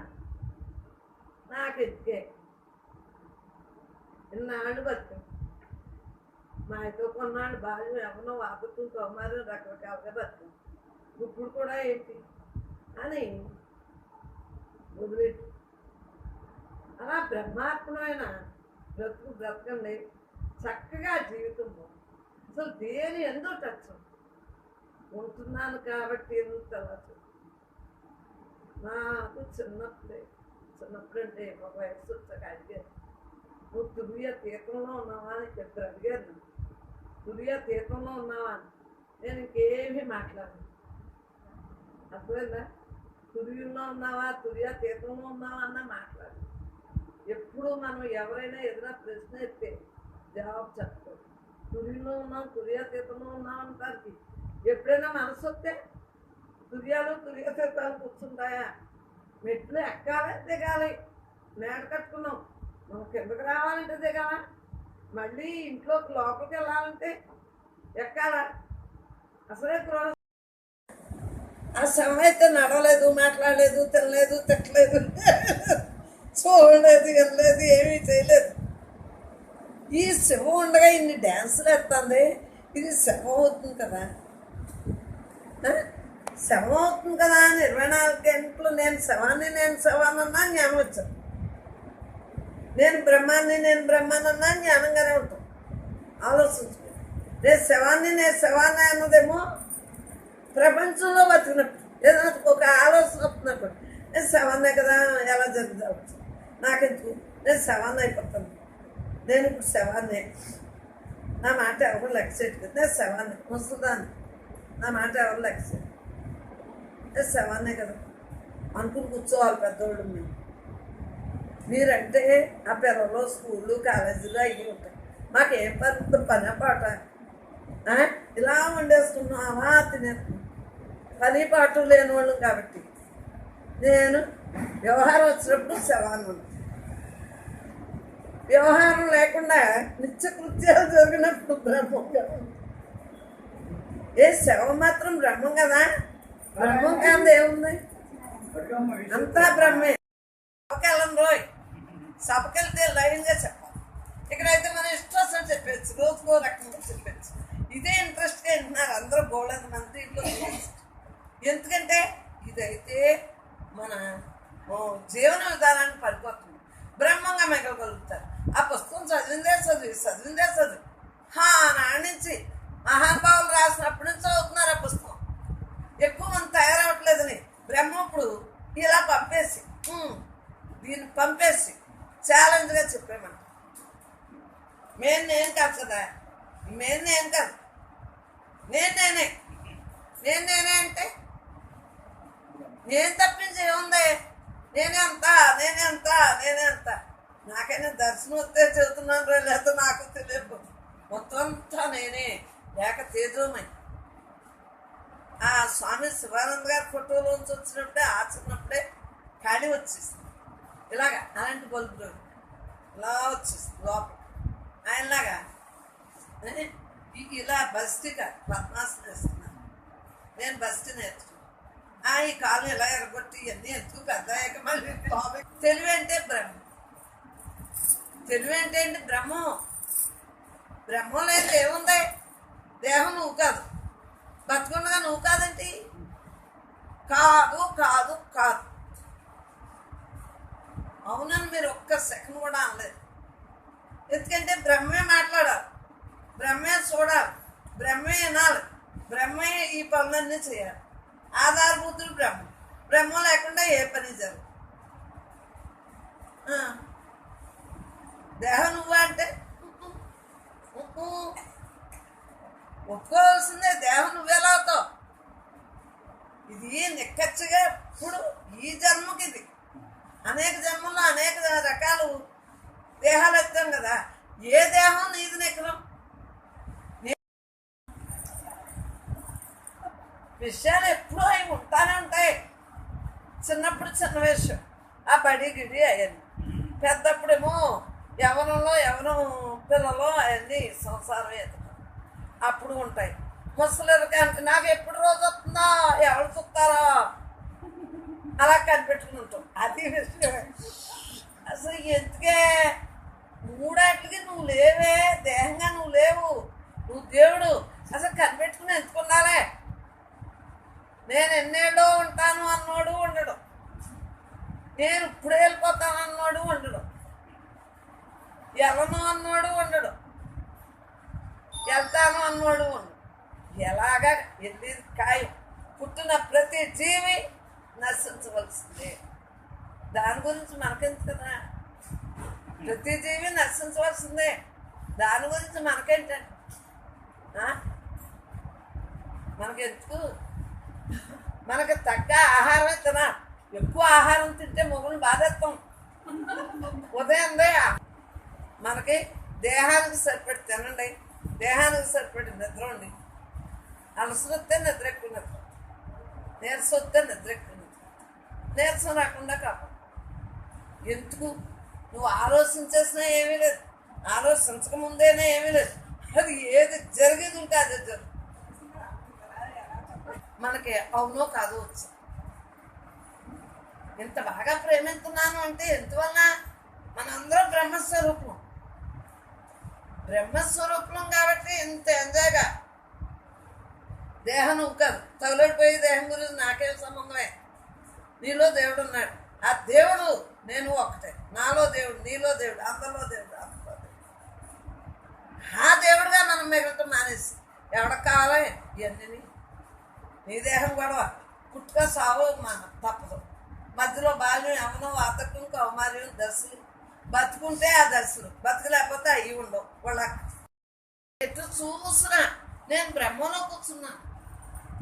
[SPEAKER 1] నాకు ఎత్తుకే ఇన్నాళ్ళు బతుకు మాతో కొన్నాళ్ళు బాగా ఎవరినో వాపత్తు తోమారు రకరకాలుగా బతుకు, ఇప్పుడు కూడా ఏంటి అని వదిలేదు. అలా బ్రహ్మాత్మమైన బ్రతకండి చక్కగా జీవితంలో. అసలు దేని ఎంతో టచ్ ఉంటున్నాను కాబట్టి ఎంత నాకు చిన్నప్పుడంటే ఒక వయసు వచ్చాక అడిగారు, నువ్వు తురియ తీర్థంలో ఉన్నావా అని చెప్పారు. అడిగారు నన్ను, తురియ తీర్థంలో ఉన్నావా అని. నేను ఇంకేమీ మాట్లాడను. అర్థమైందా? తురియుల్లో ఉన్నావా, తురియ తీర్థంలో ఉన్నావా అన్నా మాట్లాడు. ఎప్పుడు మనం ఎవరైనా ఏదైనా ప్రశ్న ఎత్తే జవాబు చెప్పుకోదు. తురియులో ఉన్నాం, తురియ తీర్థంలో ఉన్నాం అంటానికి ఎప్పుడైనా మనసు వస్తే తురియాలు తురియ తీర్థాలు కూర్చుంటాయా? మెట్లు ఎక్కాలి, దిగాలి. మేడ కట్టుకున్నాం, మనం కిందకు రావాలంటే దిగాల, మళ్ళీ ఇంట్లోకి లోపలికి వెళ్ళాలంటే ఎక్కాలా. అసలే ఆ శవం అయితే నడవలేదు, మాట్లాడలేదు, తినలేదు, తిట్టలేదు, చూడలేదు, వెళ్ళలేదు, ఏమీ చేయలేదు. ఈ శవం ఉండగా ఇన్ని డ్యాన్సులు ఎత్తుంది, ఇది శవం అవుతుంది కదా, శవం అవుతుంది కదా అని 24 గంటలు నేను శవాన్ని అన్నా జ్ఞానం వచ్చాను. నేను బ్రహ్మానన్నా జ్ఞానంగానే ఉంటాం. ఆలోచించు. నేను శవాన్ని అన్నదేమో ప్రపంచంలో బతికినప్పుడు ఏదైనా ఒక ఆలోచన వస్తున్నప్పుడు నేను శవాన్నే కదా, ఎలా జరుగుతావచ్చు నాకెందుకు, నేను శవాన్ని అయిపోతాను, నేను ఇప్పుడు శవాన్నే, నా మాట ఎవరు లెక్క చేయట్లేదు, నేను శవాన్ని వస్తుందాన్ని, నా మాట ఎవరు లెక్క చేయరు, నేను శవాన్నే కదా అనుకుని కూర్చోవాలి పెద్దవాళ్ళు. మీరంటే ఆ పిల్లలు స్కూళ్ళు కాలేజీలు అవి ఉంటాయి, మాకేం పని పాట ఇలా వండేసుకున్నావా తినేస్తున్నాం, పని పాటు లేని వాళ్ళం కాబట్టి నేను వ్యవహారం వచ్చినప్పుడు శవాన్ని, వ్యవహారం లేకుండా నిత్యకృత్యాలు జరిగినప్పుడు బ్రహ్మం కదా. శవం మాత్రం బ్రహ్మం కదా, బ్రహ్మం కాదు ఏముంది, అంతా బ్రహ్మే. సభకెళ్ళం రోయ్, సభకెళ్తే లైన్గా చెప్పాలి. ఇక్కడైతే మనం ఇష్టం చెప్పచ్చు, రోజుకో రకంగా చెప్పచ్చు. ఇదే ఇంట్రెస్ట్గా వింటున్నారు అందరూ, గోల్డెన్ మంది ఇంట్లో. ఎందుకంటే ఇదైతే మన జీవన విధానాన్ని పడిపోతుంది, బ్రహ్మంగా మిగలగలుగుతారు. ఆ పుస్తకం చదివిందే చదువు నాటి నుంచి మహానుభావులు రాసినప్పటి నుంచి చదువుతున్నారు ఆ పుస్తకం. ఎక్కువ మంది తయారవట్లేదని బ్రహ్మప్పుడు ఇలా పంపేసి దీన్ని పంపేసి ఛాలెంజ్గా చెప్పామని. నేను కాదు కదా, నేను కాదు, నేనే అంటే నేను తప్పించి ఏముంది, నేనే అంత నాకైనా దర్శనం వస్తే చెబుతున్నాను రా, లేదా నాకు తెలియదు. మొత్తం అంతా నేనే లేక తేజోమై. ఆ స్వామి శివానంద గారి ఫోటోలోంచి వచ్చినప్పుడే ఆచరినప్పుడే ఖాళీ వచ్చేస్తుంది, ఇలాగా అలాంటి బల్బులు ఇలా వచ్చేస్తుంది లోపల. ఆయనలాగా ఇలా బస్టిగా పద్మాసనం వేస్తున్నాను, నేను బస్టి నేర్చుకున్నాను. ఈ కాలు ఇలా ఎరగొట్టి ఇవన్నీ ఎందుకు పెద్ద మళ్ళీ తెలివి అంటే బ్రహ్మం. తెలివి అంటే ఏంటి? బ్రహ్మం లేదు ఏముంది, దేహం నువ్వు కాదు, బతుకుండగా నువ్వు కాదండి, కాదు కాదు కాదు అవునని మీరు ఒక్క సెకండ్ కూడా అనలేదు. ఎందుకంటే బ్రహ్మే మాట్లాడాలి, బ్రహ్మే చూడాలి, బ్రహ్మే వినాలి, బ్రహ్మే ఈ పనులన్నీ చేయాలి. ఆధారభూతుడు బ్రహ్మం లేకుండా ఏ పని జరగదు. దేహం నువ్వా అంటే ఒప్పుకోవాల్సిందే, దేహం నువ్వెలా అవుతావు. ఇది నిక్కచ్చిగా ఇప్పుడు ఈ జన్మకి ఇది అనేక జన్మల్లో అనేక రకాలు దేహాలు ఎత్తాం కదా, ఏ దేహం నీది నెక్కడం. విషయాలు ఎప్పుడూ అవి ఉంటానే ఉంటాయి. చిన్నప్పుడు చిన్న విషయం, ఆ బడి గిడి అవన్నీ. పెద్దప్పుడేమో ఎవరం పిల్లలు అవన్నీ సంసారం ఎత్తుతాం, అప్పుడు ఉంటాయి. ముసలికి నాకు ఎప్పుడు రోజు వస్తుందా, ఎవరు చూస్తారో అలా కనిపెట్టుకుని ఉంటాం. అది విషయమే. అసలు ఎందుకే మూడాటికి నువ్వు లేవే, దేహంగా నువ్వు లేవు, నువ్వు దేవుడు. అసలు కనిపెట్టుకుని ఎంచుకున్నాలే. నేను ఎన్నేళ్ళో ఉంటాను అన్నోడు ఉండడు, నేను ఇప్పుడే వెళ్ళిపోతాను అన్నోడు ఉండడు, ఎవను అన్నోడు ఉండడు, వెళ్తాను అన్నోడు ఉండడు. ఎలాగా వెళ్ళేది ఖాయం. పుట్టిన ప్రతి జీవి నశించవలసిందే, దాని గురించి మనకెందుకు కదా. ప్రతి జీవి నశించవలసిందే, దాని గురించి మనకేంటండి, మనకెందుకు. మనకు తగ్గ ఆహారమే తినాలి. ఎక్కువ ఆహారం తింటే మొగులు బాధేస్తాం. ఉదయం మనకి దేహానికి సరిపడి తినండి, దేహానికి సరిపడి నిద్ర ఉండి. అలసట వస్తే నిద్ర ఎక్కువ నిద్ర, నీరసం వస్తే నిద్ర ఎక్కువ నిద్ర, నీరసం రాకుండా కాపాడు. ఎందుకు నువ్వు ఆలోచించేసినా ఏమీ లేదు, ఆలోచించకముందేనే ఏమీ లేదు. అది ఏది జరిగేది ఉంటే అదే జరుగు. మనకి అవునో కాదో వచ్చు. ఇంత బాగా ప్రేమిస్తున్నాను అంటే ఎందువల్ల? మనందరం బ్రహ్మస్వరూపం కాబట్టి ఇంత ఎంజాయ్గా. దేహం నువ్వు కాదు, తగులడిపోయి దేహం గురించి నాకేం సంబంధమే. నీలో దేవుడు ఉన్నాడు, ఆ దేవుడు నేను ఒక్కటే, నాలో దేవుడు, నీలో దేవుడు, అందరిలో దేవుడు, అందరిలో దేవుడు. ఆ దేవుడుగా మనం మిగలటం మానేసి ఎవరికి కావాలా ఇవన్నీ. నీ దేహం గొడవ, పుట్టుక సావు మన తప్పదు. మధ్యలో బాల్యం, యవనం, వాతకం, కౌమార్యం, దశలు. బతుకుంటే ఆ దశలు, బతకలేకపోతే అవి ఉండవు. వాళ్ళ ఎటు చూసినా నేను బ్రహ్మలో కూర్చున్నా.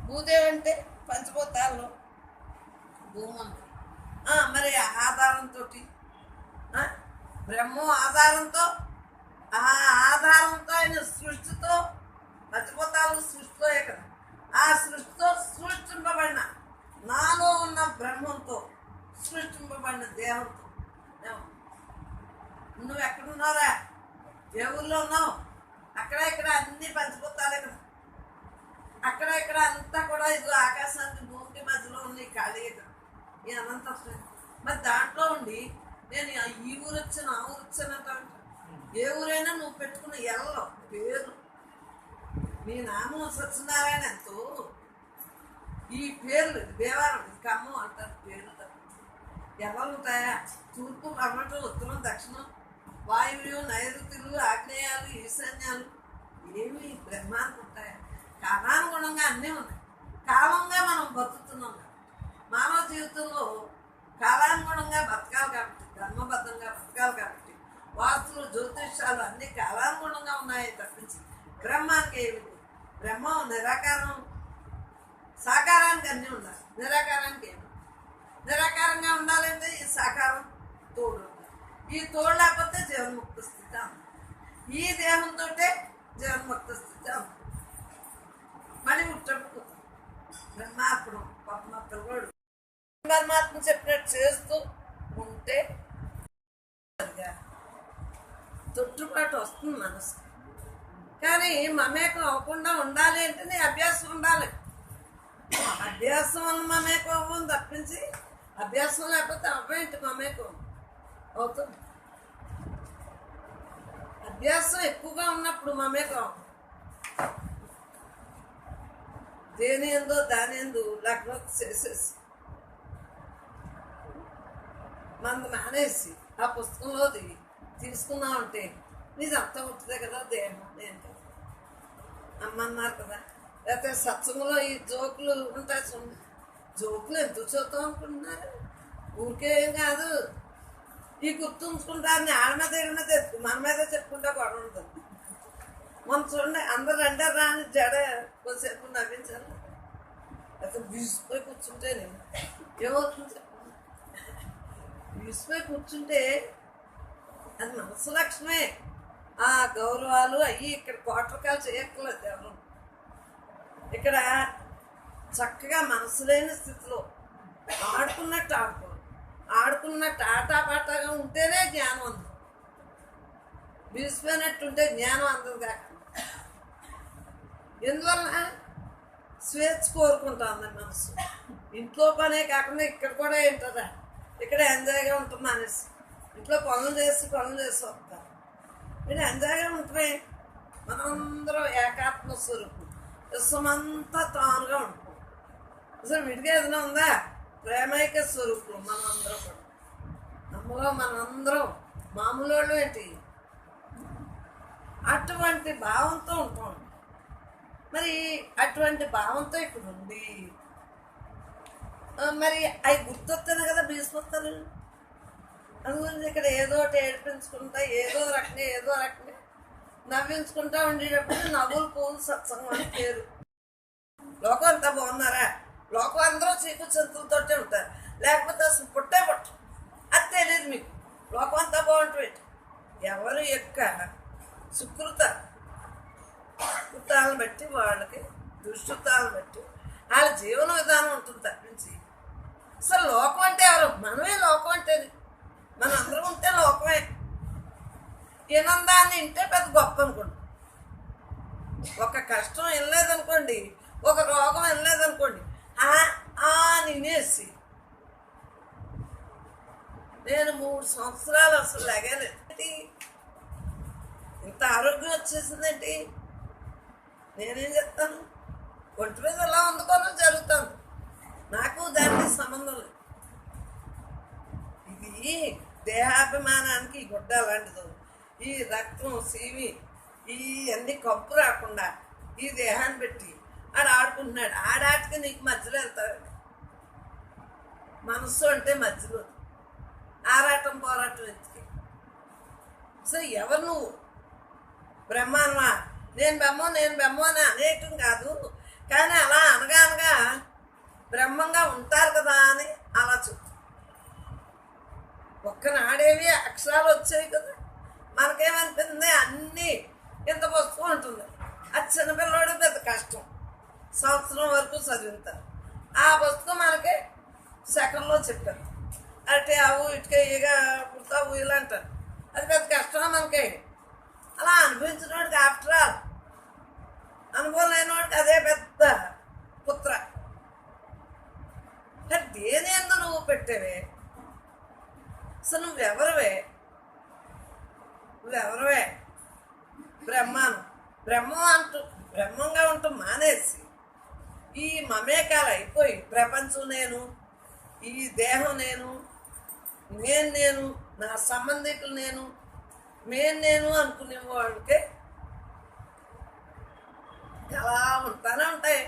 [SPEAKER 1] భూదేవి అంటే పంచభూతాల్లో భూమి ఉంది. మరి ఆధారంతో బ్రహ్మం ఆధారంతో, ఆ ఆధారంతో ఆయన సృష్టితో, పంచభూతాలు సృష్టితో కదా, ఆ సృష్టితో సృష్టింపబడిన నాలో ఉన్న బ్రహ్మంతో సృష్టింపబడిన దేహంతో. నువ్వు ఎక్కడున్నారా? ఏ ఊళ్ళో ఉన్నావు? అక్కడ ఇక్కడ అన్ని పంచభూతాలే కదా. అక్కడ ఇక్కడ అంతా కూడా ఇది ఆకాశానికి భూమికి మధ్యలో ఉంది ఖాళీగా ఈ అనంత. మరి దాంట్లో ఉండి నేను ఈ ఊరు వచ్చాను, ఆ ఊరు వచ్చానంట. ఏ ఊరైనా నువ్వు పెట్టుకున్న ఎల్లో పేరు, మీ నామం సత్యనారాయణ ఎంతో. ఈ పేర్లు దేవారం, ఖమ్మం అంటారు పేర్లు. ఎవరు ఉంటాయా? తూర్పు, పడమట, ఉత్తరం, దక్షిణం, వాయువ్యం, నైరుతులు, ఆగ్నేయాలు, ఈశాన్యాలు ఏమి బ్రహ్మానికి ఉంటాయా? కాలానుగుణంగా అన్నీ ఉన్నాయి. కాలంగా మనం బతుకుతున్నాం. మానవ జీవితంలో కాలానుగుణంగా బతకాలి కాబట్టి, ధర్మబద్ధంగా బతకాలి కాబట్టి, వాస్తులు, జ్యోతిష్యాలు అన్నీ కాలానుగుణంగా ఉన్నాయి తప్పించి బ్రహ్మానికి ఏమి. బ్రహ్మం నిరాకారం, సాకారానికి అన్నీ ఉండాలి. నిరాకారానికి ఏమి, నిరాకారంగా ఉండాలంటే ఈ సాకారం తోడు. ఈ తోడు లేకపోతే జీవన్ముక్త స్థితి ఉంది. ఈ దేహంతో జీవన్ముక్త స్థితి ఉంది. మళ్ళీ ఉట్టప్పుడు బ్రహ్మాత్మ పరమాత్ముడు పరమాత్మ చెప్పినట్టు చేస్తూ ఉంటే తొట్టుబాటు వస్తుంది మనసు. కానీ మమేకం అవ్వకుండా ఉండాలి అంటే నీ అభ్యాసం ఉండాలి. అభ్యాసం వల్ల మమేకం అవ్వని తప్పించి అభ్యాసం లేకపోతే అవ్వేంటి మమేకం అవుతుంది. అభ్యాసం ఎక్కువగా ఉన్నప్పుడు మమేకం అవ్వదు. దేని ఎందో దాని ఎందు లగ్నం చేసేసి మనది మానేసి ఆ పుస్తకంలోది తీసుకున్నామంటే నీదంతా ఉంటుందే కదా దేహం. నేను కదా అమ్మన్నారు కదా. లేకపోతే సత్సంగంలో ఈ జోకులు ఉంటాయి చూడండి. జోకులు ఎందుకు చూద్దాం అనుకుంటున్నారు? ఊరికేం కాదు. ఈ గుర్తుంచుకుంటారని ఆడ మీద మీద మన మీద చెప్పుకుంటా గొడవ ఉంటుంది. మనం చూడండి, అందరు రెండర్ రాని జడ కొద్దిసేపు నవ్వించాలి. అసలు బిగిసిపోయి కూర్చుంటే ఏమవుతుంది చెప్పండి? బిగిసిపోయి కూర్చుంటే అది మనసు లక్షణమే. ఆ గౌరవాలు అయ్యి ఇక్కడ కోటరకాలు చేయక్కర్లేదు ఎవరు. ఇక్కడ చక్కగా మనసు లేని స్థితిలో ఆడుకున్నట్టు ఆడుకోవాలి. ఆడుకున్నట్టు ఆటాపాటాగా ఉంటేనే జ్ఞానం అందదు. బిగిసిపోయినట్టుంటే జ్ఞానం అందదు కాక. ఎందువల్ల? స్వేచ్ఛ కోరుకుంటుంది మనసు. ఇంట్లో పనే కాకుండా ఇక్కడ కూడా ఏంటదా, ఇక్కడ ఎంజాయ్గా ఉంటుంది అనేసి ఇంట్లో పనులు చేసి వస్తారు. మీరు ఎంజాయ్గా ఉంటున్నాయి. మనందరం ఏకాత్మ స్వరూపం, విశ్వమంతా తానుగా ఉంటాం. అసలు విడిగా ఏదైనా ఉందా? ప్రేమైక స్వరూపం మనందరం కూడా. అందులో మనందరం మామూలు వాళ్ళు ఏంటి? అటువంటి భావంతో ఉంటాం. మరి అటువంటి భావంతో ఇక్కడ ఉంది. మరి అవి గుర్తొస్తాను కదా బీసుకొస్తారు. అందుగురించి ఇక్కడ ఏదో ఒకటి ఏడిపించుకుంటా, ఏదో రకంగా నవ్వించుకుంటా ఉండేటప్పుడు నవ్వులు పూలు సత్సంగం అని పేరు. లోకం అంతా బాగున్నారా? లోకం అందరూ చీకు చింతలతోటే ఉంటారు. లేకపోతే అసలు పుట్టే పుట్టు అది తెలియదు మీకు. లోకం అంతా బాగుంటుంది. ఎవరి యొక్క సుకృతాలను బట్టి, వాళ్ళకి దుష్కృతాలను బట్టి వాళ్ళ జీవన విధానం ఉంటుంది తప్పించి అసలు లోకం అంటే ఎవరు? మనమే లోకం అంటేది. మన అందరం ఉంటే లోకమే. వినందాన్ని వింటే పెద్ద గొప్ప అనుకోండి. ఒక కష్టం వినలేదనుకోండి, ఒక రోగం వినలేదనుకోండి, నినేసి నేను 3 సంవత్సరాలు అసలు లగలేదు. ఇంత ఆరోగ్యం వచ్చేసిందేంటి? నేనేం చెప్తాను? ఒంటి మీద ఎలా అందుకోనో జరుగుతాను. నాకు దానికి సంబంధం లేదు. ఇది దేహాభిమానానికి ఈ గుడ్డ అలాంటిది. ఈ రక్తం సీవి ఈ అన్ని కప్పు రాకుండా ఈ దేహాన్ని పెట్టి ఆడుకుంటున్నాడు. ఆడాటికి నీకు మధ్యలో వెళ్తాడు. మనస్సు అంటే మధ్యలో ఆరాటం పోరాటం ఎందుకు? సో ఎవరు నువ్వు? బ్రహ్మానమా? నేను బ్రహ్మ అని అనేయటం కాదు, కానీ అలా అనగా అనగా బ్రహ్మంగా ఉంటారు కదా అని అలా చెప్తాం. ఒక్కనాడేవి అక్షరాలు వచ్చాయి కదా, మనకేమనిపింది అన్నీ ఇంత వస్తువు ఉంటుంది. అది చిన్నపిల్లవాడు పెద్ద కష్టం, సంవత్సరం వరకు చదివింటారు. ఆ పుస్తకం మనకి సెకండ్లో చెప్పారు. అంటే అవు ఇటుక ఇక పుడతావు ఇలా అంటారు. అది పెద్ద కష్టం మనకి. అలా అనుభవించినవాడికి ఆఫ్టర్ ఆల్ అనుభవం లేనివాడికి అదే పెద్ద పుత్ర. దేని ఎందు నువ్వు పెట్టేవే? అసలు నువ్వెవరవే? బ్రహ్మంగా ఉంటూ మానేసి ఈ మమేకాలు అయిపోయి ప్రపంచం నేను, ఈ దేహం నేను నా సంబంధికులు నేను అనుకునే వాళ్ళకి అలా ఉంటానే ఉంటాయి.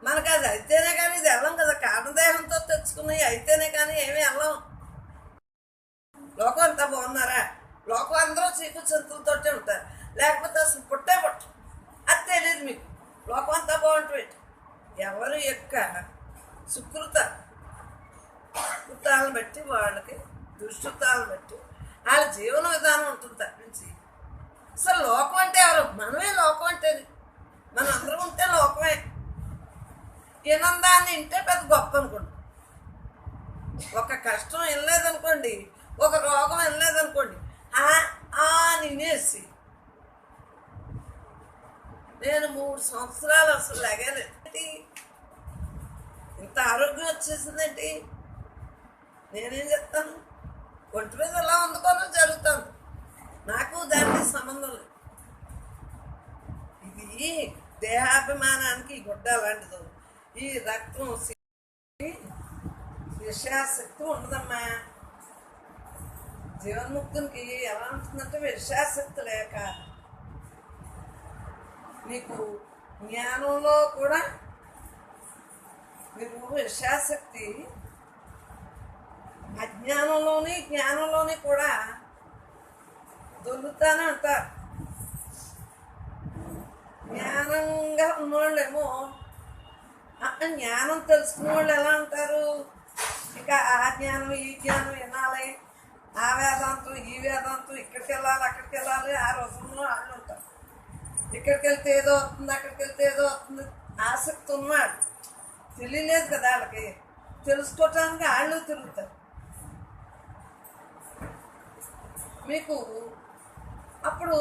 [SPEAKER 1] మనకు అది అయితేనే కానీ ఇది వెళ్ళం కదా. కారణదేహంతో తెచ్చుకున్నాయి అయితేనే కానీ ఏమీ వెళ్ళం. లోకం అంతా బాగున్నారా? లోకం అందరూ చీకు చింతలతోటే ఉంటారు, లేకపోతే అసలు పుట్టే పుట్ట. అది తెలియదు మీకు. లోకం అంతా బాగుంటుంది. ఎవరి యొక్క సుకృతాలను బట్టి వాళ్ళకి దుష్కృతాలను బట్టి వాళ్ళ జీవన విధానం ఉంటుంది తప్పించి అసలు లోకం అంటే ఎవరు? మనమే లోకం అంటే. మనం అందరం ఉంటే లోకమే. వినందాన్ని వింటే పెద్ద గొప్ప అనుకోండి. ఒక కష్టం వినలేదనుకోండి, ఒక రోగం వినలేదనుకోండి, నినేసి నేను 3 సంవత్సరాలు అసలు లెగలేదు. ఇంత ఆరోగ్యం వచ్చేసిందేంటి? నేనేం చెప్తాను? ఒంటి మీద ఎలా అందుకోనో జరుగుతాను. నాకు దానికి సంబంధం లేదు. ఇది దేహాభిమానానికి ఈ గుడ్డ అలాంటిది. ఈ రక్తం విషయాశక్తి ఉండదమ్మా. జీవన్ముక్తునికి ఎలా ఉంటుందంటే విషయాశక్తి లేక నీకు జ్ఞానంలో కూడా మీరు విషయాశక్తి జ్ఞానంలోని కూడా దొరుకుతానే ఉంటారు. జ్ఞానంగా ఉన్నవాళ్ళేమో జ్ఞానం తెలుసుకున్న వాళ్ళు ఎలా ఉంటారు? ఇక ఆ జ్ఞానం ఈ జ్ఞానం వినాలి, ఆ వేదాంతం ఈ వేదాంతం, ఇక్కడికి వెళ్ళాలి అక్కడికి వెళ్ళాలి. ఆ రోజుల్లో వాళ్ళు ఉంటారు. ఇక్కడికి వెళ్తే ఏదో వస్తుంది, అక్కడికి వెళ్తే ఏదో వస్తుంది. ఆసక్తి ఉన్నాడు, తెలియలేదు కదా వాళ్ళకి. తెలుసుకోవటానికి వాళ్ళు తిరుగుతారు. మీకు అప్పుడు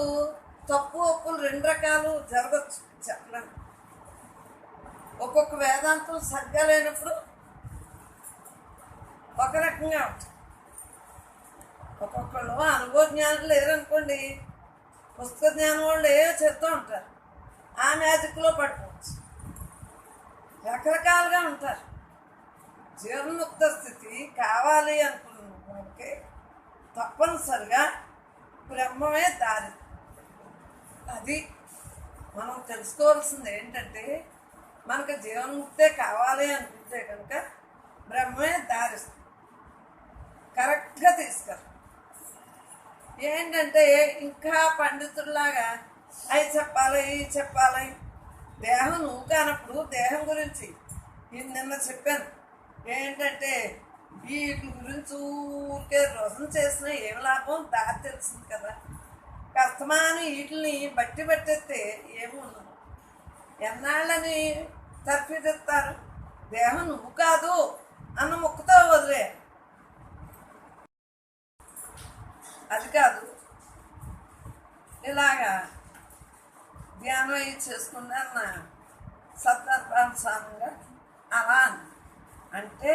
[SPEAKER 1] తప్పు ఒప్పులు 2 రకాలు జరగచ్చు చెప్పడానికి. ఒక్కొక్క వేదాంతం సరిగ్గా లేనప్పుడు ఒక రకంగా ఉంటుంది. ఒక్కొక్కళ్ళు అనుభవ జ్ఞానం లేరనుకోండి, పుస్తక జ్ఞానం వాళ్ళు ఏవో చెప్తూ ఉంటారు. ఆ మ్యాజిక్లో పడిపోవచ్చు. రకరకాలుగా ఉంటారు. జీవన్ముక్త స్థితి కావాలి అనుకున్న వాళ్ళకి తప్పనిసరిగా బ్రహ్మమే దారి. అది మనం తెలుసుకోవాల్సింది ఏంటంటే, మనకు జీవన్ముక్తే కావాలి అనుకుంటే కనుక బ్రహ్మమే దారిస్తుంది. కరెక్ట్గా తీసుకెళ్ళి ఏంటంటే ఇంకా పండితుడిలాగా అవి చెప్పాలి ఇవి చెప్పాలి. దేహం నువ్వు కానప్పుడు దేహం గురించి నేను నిన్న చెప్పాను. ఏంటంటే వీటి గురించి ఊరికే రోజు చేసిన ఏం లాభం? దారి తెలిసింది కదా. కష్టమాని వీటిని బట్టి పట్టేస్తే ఏముండదు. ఎన్నాళ్ళని తర్ఫీదిస్తారు? దేహం నువ్వు కాదు అన్న ముక్కతో వదిలే. అది కాదు, ఇలాగా ధ్యానం అయ్యి చేసుకుంది అన్న సత్యప్రాంతంగా అలా అంటే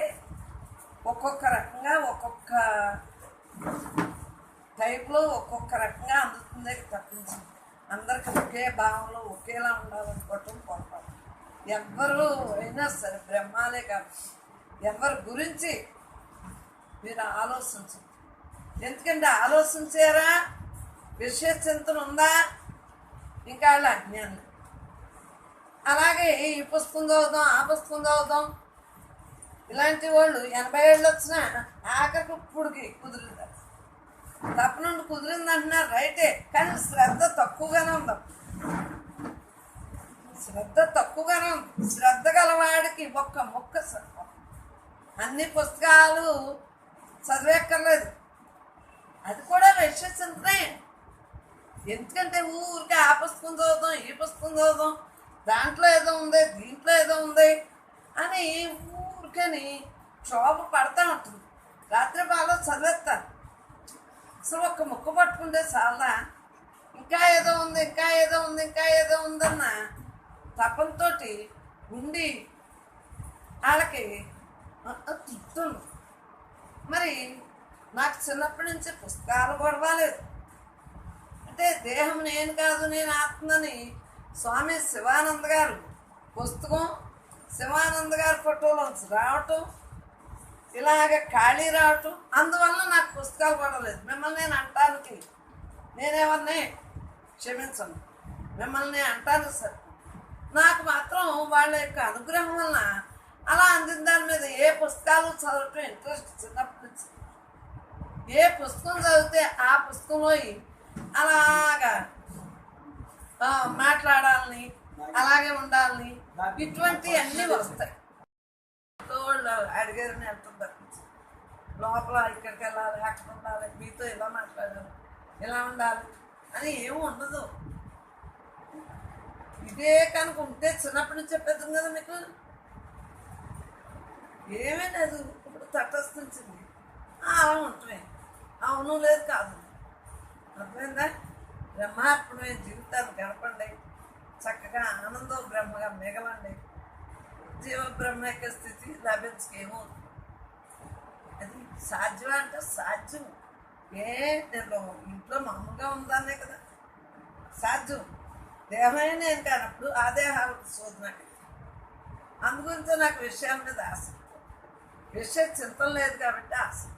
[SPEAKER 1] ఒక్కొక్క రకంగా ఒక్కొక్క టైప్లో ఒక్కొక్క రకంగా అందుతుంది తప్పించి అందరికి ఒకే భావంలో ఒకేలా ఉండాలనుకోవటం పొరపాటు. ఎవరు అయినా సరే బ్రహ్మాలే కాదు, ఎవరి గురించి మీరు ఆలోచించండి. ఎందుకంటే ఆలోచించారా? విషయ చింతన ఉందా? ఇంకా వాళ్ళ అజ్ఞానం. అలాగే ఈ పుస్తకం చదువుదాం, ఆ పుస్తకం చదువుదాం, ఇలాంటి వాళ్ళు 80 ఏళ్ళు వచ్చినా ఆఖరికి ఇప్పుడుకి కుదిరింది. తప్ప నుండి కుదిరింది అంటున్నారు, రైటే, కానీ శ్రద్ధ తక్కువగానే ఉంది. శ్రద్ధ తక్కువగానే ఉంది. శ్రద్ధ గలవాడికి ఒక్క మొక్క సర్వం. అన్ని పుస్తకాలు చదివేక్కర్లేదు. అది కూడా విషయ చింతనే. ఎందుకంటే ఊరికే ఆ పుస్తకం చదువుదాం, ఈ పుస్తకం చదువుదాం, దాంట్లో ఏదో ఉంది, దీంట్లో ఏదో ఉంది అని ఊరికని క్షోభ పడతా ఉంటుంది. రాత్రి బాగా చదివేస్తాను. అసలు ఒక్క ముక్క పట్టుకుంటే చాలా, ఇంకా ఏదో ఉంది, ఇంకా ఏదో ఉంది, ఇంకా ఏదో ఉందన్న తపంతో ఉండి వాళ్ళకి తృప్తుంది. మరి నాకు చిన్నప్పటి నుంచి పుస్తకాలు గొడవలేదు. అంటే దేహం నేను కాదు, నేను ఆత్మని స్వామి శివానంద గారు పుస్తకం, శివానంద గారి ఫోటోలోంచి రావటం, ఇలాగ ఖాళీ రావటం, అందువల్ల నాకు పుస్తకాలు పడలేదు. మిమ్మల్ని నేను అంటానికి నేనేమన్నా క్షమించను, మిమ్మల్ని అంటాను సార్. నాకు మాత్రం వాళ్ళ యొక్క అనుగ్రహం వలన అలా అందిన దాని మీద ఏ పుస్తకాలు చదవటం ఇంట్రెస్ట్ చిన్నప్పటి నుంచి. ఏ పుస్తకం చదివితే ఆ పుస్తకంలో అలాగా మాట్లాడాలని, అలాగే ఉండాలని, ఇటువంటి అన్నీ వస్తాయి. వాళ్ళు అడిగారని వెళ్తుంది లోపల, ఇక్కడికి వెళ్ళాలి, అక్కడ ఉండాలి, మీతో ఇలా మాట్లాడాలి, ఇలా ఉండాలి అని ఏమి ఉండదు. ఇదే కనుక ఉంటే చిన్నప్పటి నుంచి చెప్పేద్దాం కదా మీకు. ఏమీ లేదు, ఇప్పుడు తటస్థించింది అలా ఉంటుంది. అవును లేదు కాదు, అర్థమైందా? బ్రహ్మార్పణమైన జీవితాన్ని గడపండి, చక్కగా ఆనందో బ్రహ్మగా మిగలండి. జీవ బ్రహ్మైక్య స్థితి లభించకేమో. అది సాధ్యం అంటే సాధ్యం. నేను ఇంట్లో మామూలుగా ఉందానే కదా సాధ్యం. దేహమే నేను కానప్పుడు ఆ దేహాలకు శోధన. అందుగురించే నాకు విషయాల మీద ఆసక్తి. విషయ చింతన లేదు కాబట్టి ఆసక్తి.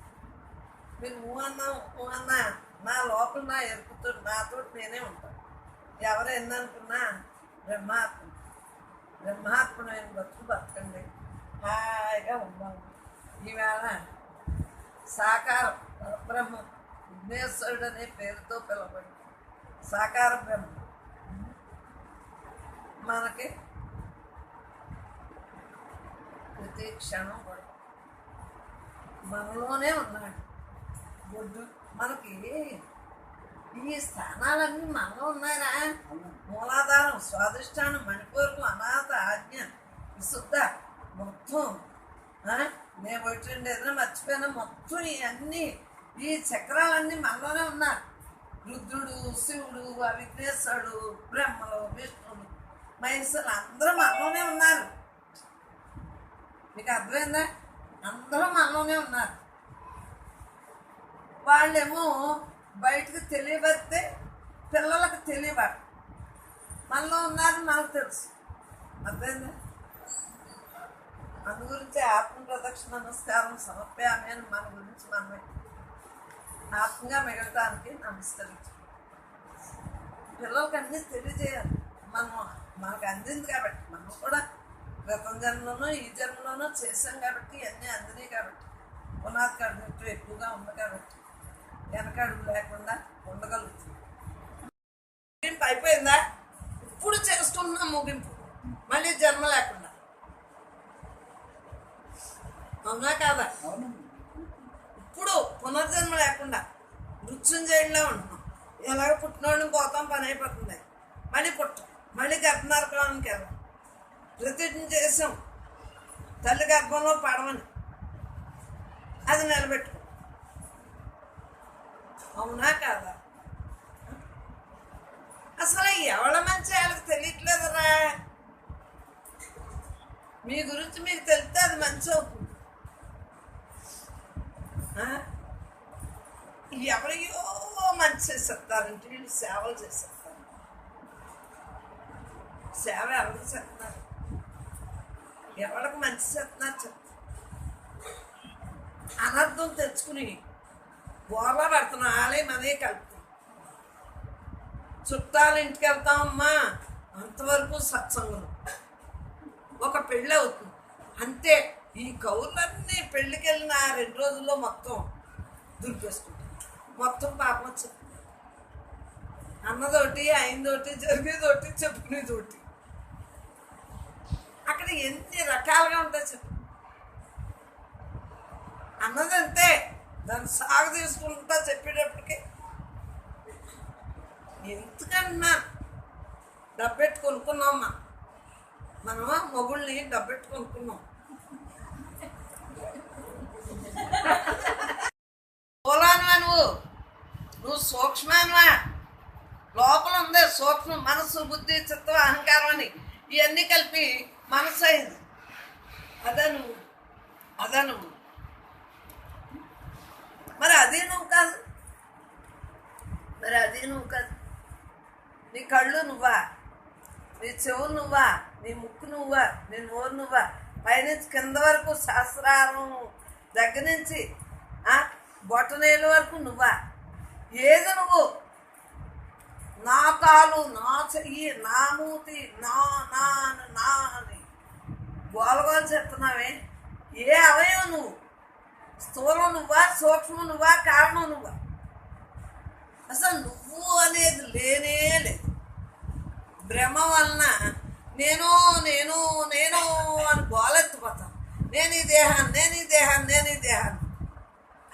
[SPEAKER 1] మీరు అన్నా నా లోపల నా ఎరుపుతో నాతో నేనే ఉంటాను. ఎవరు ఎన్ననుకున్నా బ్రహ్మాత్మమైన బతకండి, హాయిగా ఉండాలి. ఈవేళ సాకార బ్రహ్మ విఘ్నేశ్వరుడు అనే పేరుతో పిలవబడి సాకార బ్రహ్మ మనకి ప్రతి క్షణం కూడా మనలోనే ఉన్నాడు. బొడ్డు మనకి ఈ స్థానాలన్నీ మనలో ఉన్నాయా? మూలాధారం, స్వాదిష్టానం, మణిపూర్వం, అనాథ, ఆజ్ఞ, విశుద్ధ, మొత్తం నేను ఒకటి ఏదైనా మర్చిపోయినా మొత్తం ఇవన్నీ ఈ చక్రాలన్నీ మనలోనే ఉన్నారు. రుద్రుడు, శివుడు, విఘ్నేశ్వరుడు, బ్రహ్మలు, విష్ణుడు, మహేశ్వరులు అందరూ మనలోనే ఉన్నారు. మీకు అర్థమైందా? అందరూ మనలోనే ఉన్నారు. వాళ్ళేమో బయటకు తెలియబడితే పిల్లలకు తెలియబడు మనలో ఉన్నారని మనకు తెలుసు. అర్థమైందా? అందు గురించి ఆత్మ ప్రదక్షిణ నమస్కారం సమర్పయామి అని మన గురించి మనమే ఆత్మగా మిగలటానికి నమస్కరించు. పిల్లలకి అన్నీ తెలియజేయాలి. మనకు అందింది కాబట్టి, మనం కూడా గతం జన్మలోనూ ఈ జన్మలోనూ చేసాం కాబట్టి అన్నీ అందినాయి కాబట్టి, పునాది కడుగు ఎక్కువగా ఉంది కాబట్టి వెనకడుగు లేకుండా ఉండగలుగుతుంది. ముగింపు అయిపోయిందా? ఇప్పుడు చేసుకున్న ముగింపు, మళ్ళీ జన్మ లేకుండా. అవునా కాదా? ఇప్పుడు పునర్జన్మ లేకుండా మృత్యుంజయంలో ఉంటున్నాం. ఎలాగ పుట్టినోడిని పోతాం, పని అయిపోతుంది. మళ్ళీ పుట్టాం, మళ్ళీ గర్భనరకానికి వెళ్ళాం. ప్రతిజ్ఞ చేసాం తల్లి గర్భంలో పడవని, అది నిలబెట్టుకో. అవునా కాదా? అసలు ఎవరి మంచి వాళ్ళకి తెలియట్లేదురా. మీ గురించి మీకు తెలిస్తే అది మంచి అవుతుంది. ఎవరియో మంచి చేసేస్తారంటే వీళ్ళు సేవలు చేసేస్తారు. సేవ ఎవరికి చెప్తున్నారు? ఎవరికి మంచి చెప్తున్నారు? చెప్తారు. అనర్థం తెచ్చుకుని బోర్లా పెడుతున్నాం, ఆలయం అదే కలుపుతాం. చుట్టాలు ఇంటికి వెళ్తామమ్మా, అంతవరకు సత్సంగులు. ఒక పెళ్ళి అవుతుంది అంతే. ఈ కౌర్లన్నీ పెళ్ళికి వెళ్ళిన 2 రోజుల్లో మొత్తం దులిపేసుకుంటాం. మొత్తం పాపం వచ్చింది. అన్నదోటి, అయిందోటి, జరిగేదోటి, చెప్పుకునేదోటి. అక్కడ ఎన్ని రకాలుగా ఉంటాయి చెప్పు. అన్నదంతే, దాన్ని సాగు తీసుకుంటా చెప్పేటప్పటికి ఎందుకన్నా డబ్బెట్టు కొనుక్కున్నామ్మా. మనం మొగుళ్ళని డబ్బెట్టు కొనుక్కున్నాం. పోలానువా నువ్వు సూక్ష్మానువా. లోపల ఉంది సూక్ష్మం, మనసు, బుద్ధి, చిత్తం, అహంకారం అని ఇవన్నీ కలిపి మనసు అయింది. అదే నువ్వు మరి అదే నువ్వు కాదు. నీ కళ్ళు నువ్వా, నీ చెవులు నువ్వా, నీ ముక్కు నువ్వా, నీ నోరు నువ్వా, పైనుంచి కింద వరకు సహస్రారం దగ్గర నుంచి బొట్టనేలు వరకు నువ్వా. ఏది నువ్వు? నా కాలు, నా చెయ్యి, నా మూతి, నా అని గోలగోలు చెప్తున్నావే. ఏ అవయవం నువ్వు? స్థూలం నువ్వా, సూక్ష్మం నువ్వా, కారణం నువ్వా? అసలు నువ్వు అనేది లేనే లేదు. భ్రమ వలన నేను అని గోలెత్తిపోతాను. నేను ఈ దేహాన్ని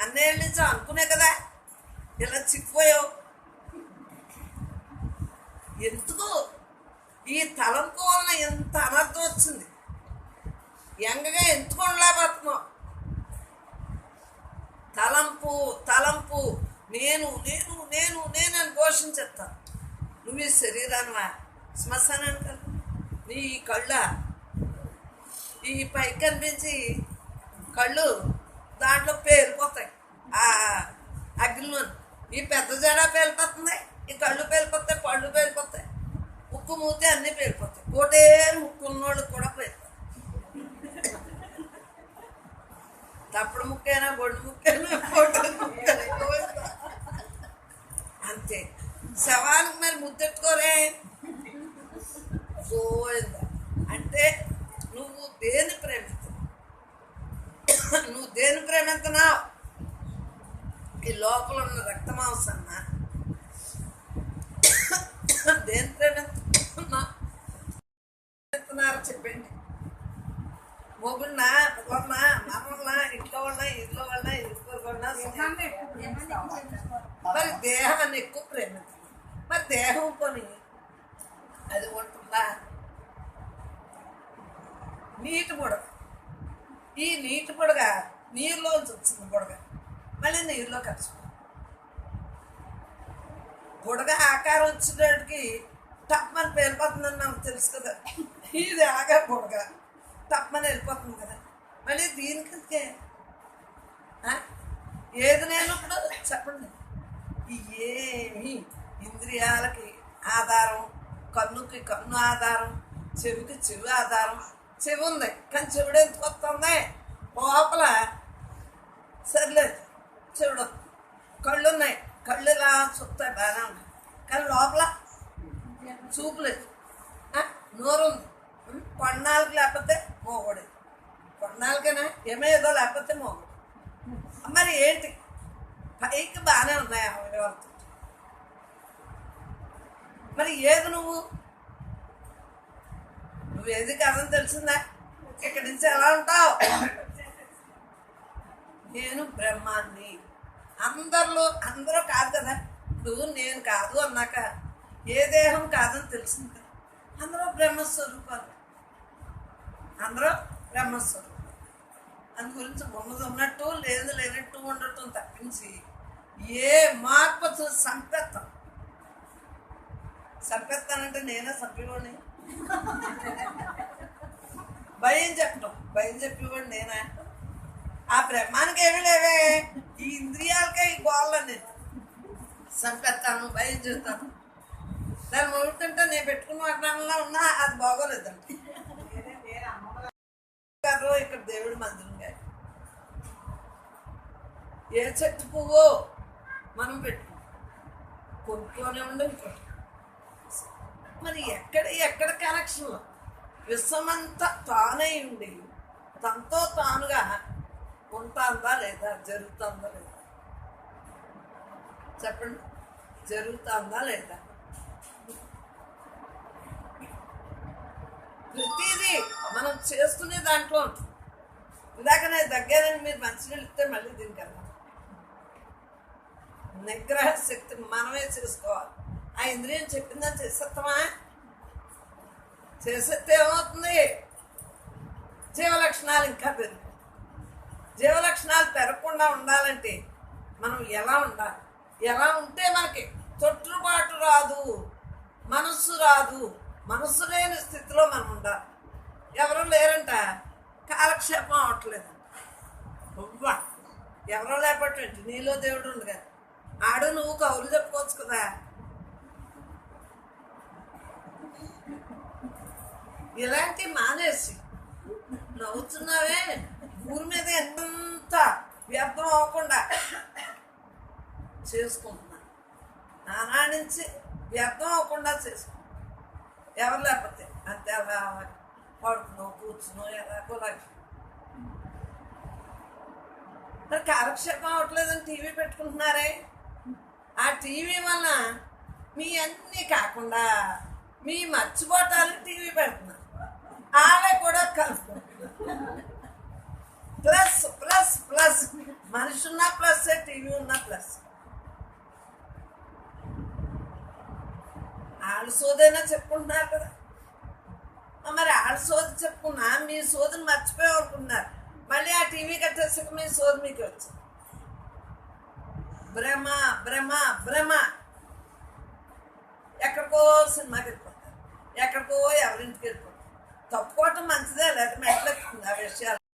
[SPEAKER 1] అన్నేళ్ళ నుంచి అనుకునే కదా ఇలా చిక్కిపోయావు. ఎందుకు ఈ తలంపు వలన ఎంత అనర్థం వచ్చింది. యంగగా ఎందుకు ఉండలేకపోతున్నావు? తలంపు నేను అని ఘోషించేస్తాను. నువ్వు ఈ శరీరానివా, శ్మశానానికి కదా. నీ కళ్ళ ఈ పైకి కనిపించి కళ్ళు దాంట్లో పేలిపోతాయి. ఆ అగ్నిలో ఈ పెద్ద జడ పేలిపోతుంది, ఈ కళ్ళు పేలిపోతాయి, పళ్ళు పేలిపోతాయి, ఉక్కు మూతి అన్నీ పేలిపోతాయి. ఒకటే ముక్కు ఉన్నోళ్ళు కూడా పేలిపోతాయి. తప్పుడు ముక్కైనా, బొడ్డు ముక్కైనా, అంతే. శవానికి మరి ముద్దెట్టుకోరే పోయిందా అంటే నువ్వు దేని ప్రేమిస్తున్నావు? ఈ లోపల ఉన్న రక్త మాంసన్నా దేని ప్రేమిస్తున్నావు చెప్పండి. మొగుళ్ళ, మామూళ్ళ, ఇంట్లో వాళ్ళ, ఇల్లు వాళ్ళ, మరి దేహాన్ని ఎక్కువ ప్రేమిస్తున్నాం. మరి దేహం కొని అది ఉంటుందా? నీటి బుడగ, ఈ నీటి బుడగ నీరులోంచి వచ్చింది. బుడగ మళ్ళీ నీరులో కలుసుకుంది. బుడగ ఆకారం వచ్చినటికి తప్పమని పేలిపోతుందని మనకు తెలుసు కదా. ఇది ఆగా బుడగ తప్పమని వెళ్ళిపోతుంది కదా. మళ్ళీ దీనికి ఏది నేను ఇప్పుడు చెప్పండి. ఏమి ఇంద్రియాలకి ఆధారం, కన్నుకి కన్ను ఆధారం, చెవికి చెవి ఆధారం. చెవి ఉంది కానీ చెవుడు ఎందుకు వస్తుంది? లోపల సరిలేదు చెవుడు. కళ్ళు ఉన్నాయి, కళ్ళు ఇలా చూస్తాయి, బాగానే ఉన్నాయి, కానీ లోపల చూపు లేదు. నోరు ఉంది, కొన్నాళ్ళకి లేకపోతే మోగుడు, కొన్నాళ్ళకైనా ఏదో లేకపోతే మోగుడు. మరి ఏంటి? పైకి బాగానే ఉన్నాయి అవయవాలతో. మరి ఏది నువ్వేది కాదని తెలిసిందా? ఇక్కడి నుంచి ఎలా ఉంటావు? నేను బ్రహ్మాన్ని. అందరూ కాదు కదా. ఇప్పుడు నేను కాదు అన్నాక ఏ దేహం కాదని తెలిసింది. అందరూ బ్రహ్మస్వరూపాలు, అందు గురించి ఉన్నది ఉన్నట్టు, లేదు లేనట్టు ఉండటం తప్పించి ఏ మార్పు సంపెత్తానంటే నేనే చంపేవాడిని. భయం చెప్పేవాడు నేనే. ఆ బ్రహ్మానికి ఏమీ లేవే, ఈ ఇంద్రియాలకే ఈ గోళ్ళని చంపేస్తాను, భయం చేస్తాను. దాన్ని మొగుతుంటే నేను పెట్టుకున్న వాటిలో ఉన్నా అది బాగోలేదండి. ఇక్కడ దేవుడి మందిరం గారు ఏ చెట్టు పువ్వు మనం పెట్టుకుంటాం, కొనుక్కొని ఉండి ఇంకోటి. మరి ఎక్కడ కనెక్షన్లో విశ్వమంతా తానై ఉండి తనతో తానుగా ఉంటుందా లేదా, జరుగుతుందా లేదా? చెప్పండి, జరుగుతుందా లేదా? ప్రతిదీ మనం చేసుకునే దాంట్లో ఉంటుంది. ఇందాక నేను దగ్గరని మీరు మంచినీళ్ళు ఇస్తే మళ్ళీ దీనికన్నా నిగ్రహ శక్తి మనమే చేసుకోవాలి. ఆ ఇంద్రియం చెప్పిందని చేసేస్తామా? చేసేస్తే ఏమవుతుంది? జీవలక్షణాలు ఇంకా పెరుగు. జీవలక్షణాలు పెరగకుండా ఉండాలంటే మనం ఎలా ఉండాలి? ఎలా ఉంటే మనకి తొట్టుబాటు రాదు, మనస్సు రాదు. మనస్సు లేని స్థితిలో మనం ఉండాలి. ఎవరు లేరంట, కాలక్షేపం అవట్లేదు. అవ్వా, ఎవరో లేపట్టండి, నీలో దేవుడు ఉంది కదా, ఆడు నువ్వు కౌలు చెప్పుకోవచ్చు కదా. ఇలాంటి మానేసి నవ్వుతున్నావే, ఊరి మీద ఎంత వ్యర్థం అవ్వకుండా చేసుకుంటున్నా. నానా నుంచి వ్యర్థం అవ్వకుండా చేసుకుంటున్నా. ఎవరు లేకపోతే అంతే, అలా పడుకునో కూర్చునో ఎలాగోలాగా. మరి కాలక్షేపం అవ్వట్లేదని టీవీ పెట్టుకుంటున్నారే, ఆ టీవీ వల్ల మీ అన్నీ కాకుండా మీ మర్చిపోటానికి టీవీ పెడుతున్నారు. ఆమె కూడా కలుపుకుంటున్నారు. ప్లస్ ప్లస్ ప్లస్, మనిషి ఉన్న ప్లస్, టీవీ ఉన్న ప్లస్. వాళ్ళు సోదైనా చెప్పుకుంటున్నారు కదా. మరి వాళ్ళ సోది చెప్పుకున్నా మీ సోదిని మర్చిపోయానుకున్నారు. మళ్ళీ ఆ టీవీ కట్టేసాక మీ సోది మీకు వచ్చింది. భ్రమ భ్రమ భ్రమ. ఎక్కడికో సినిమాకి వెళ్ళిపోతారు, ఎక్కడికో ఎవరింటికి వెళ్ళిపోతారు. తప్పుకోవటం మంచిదే, లేదా మెట్లెక్కుతుంది ఆ విషయాలు.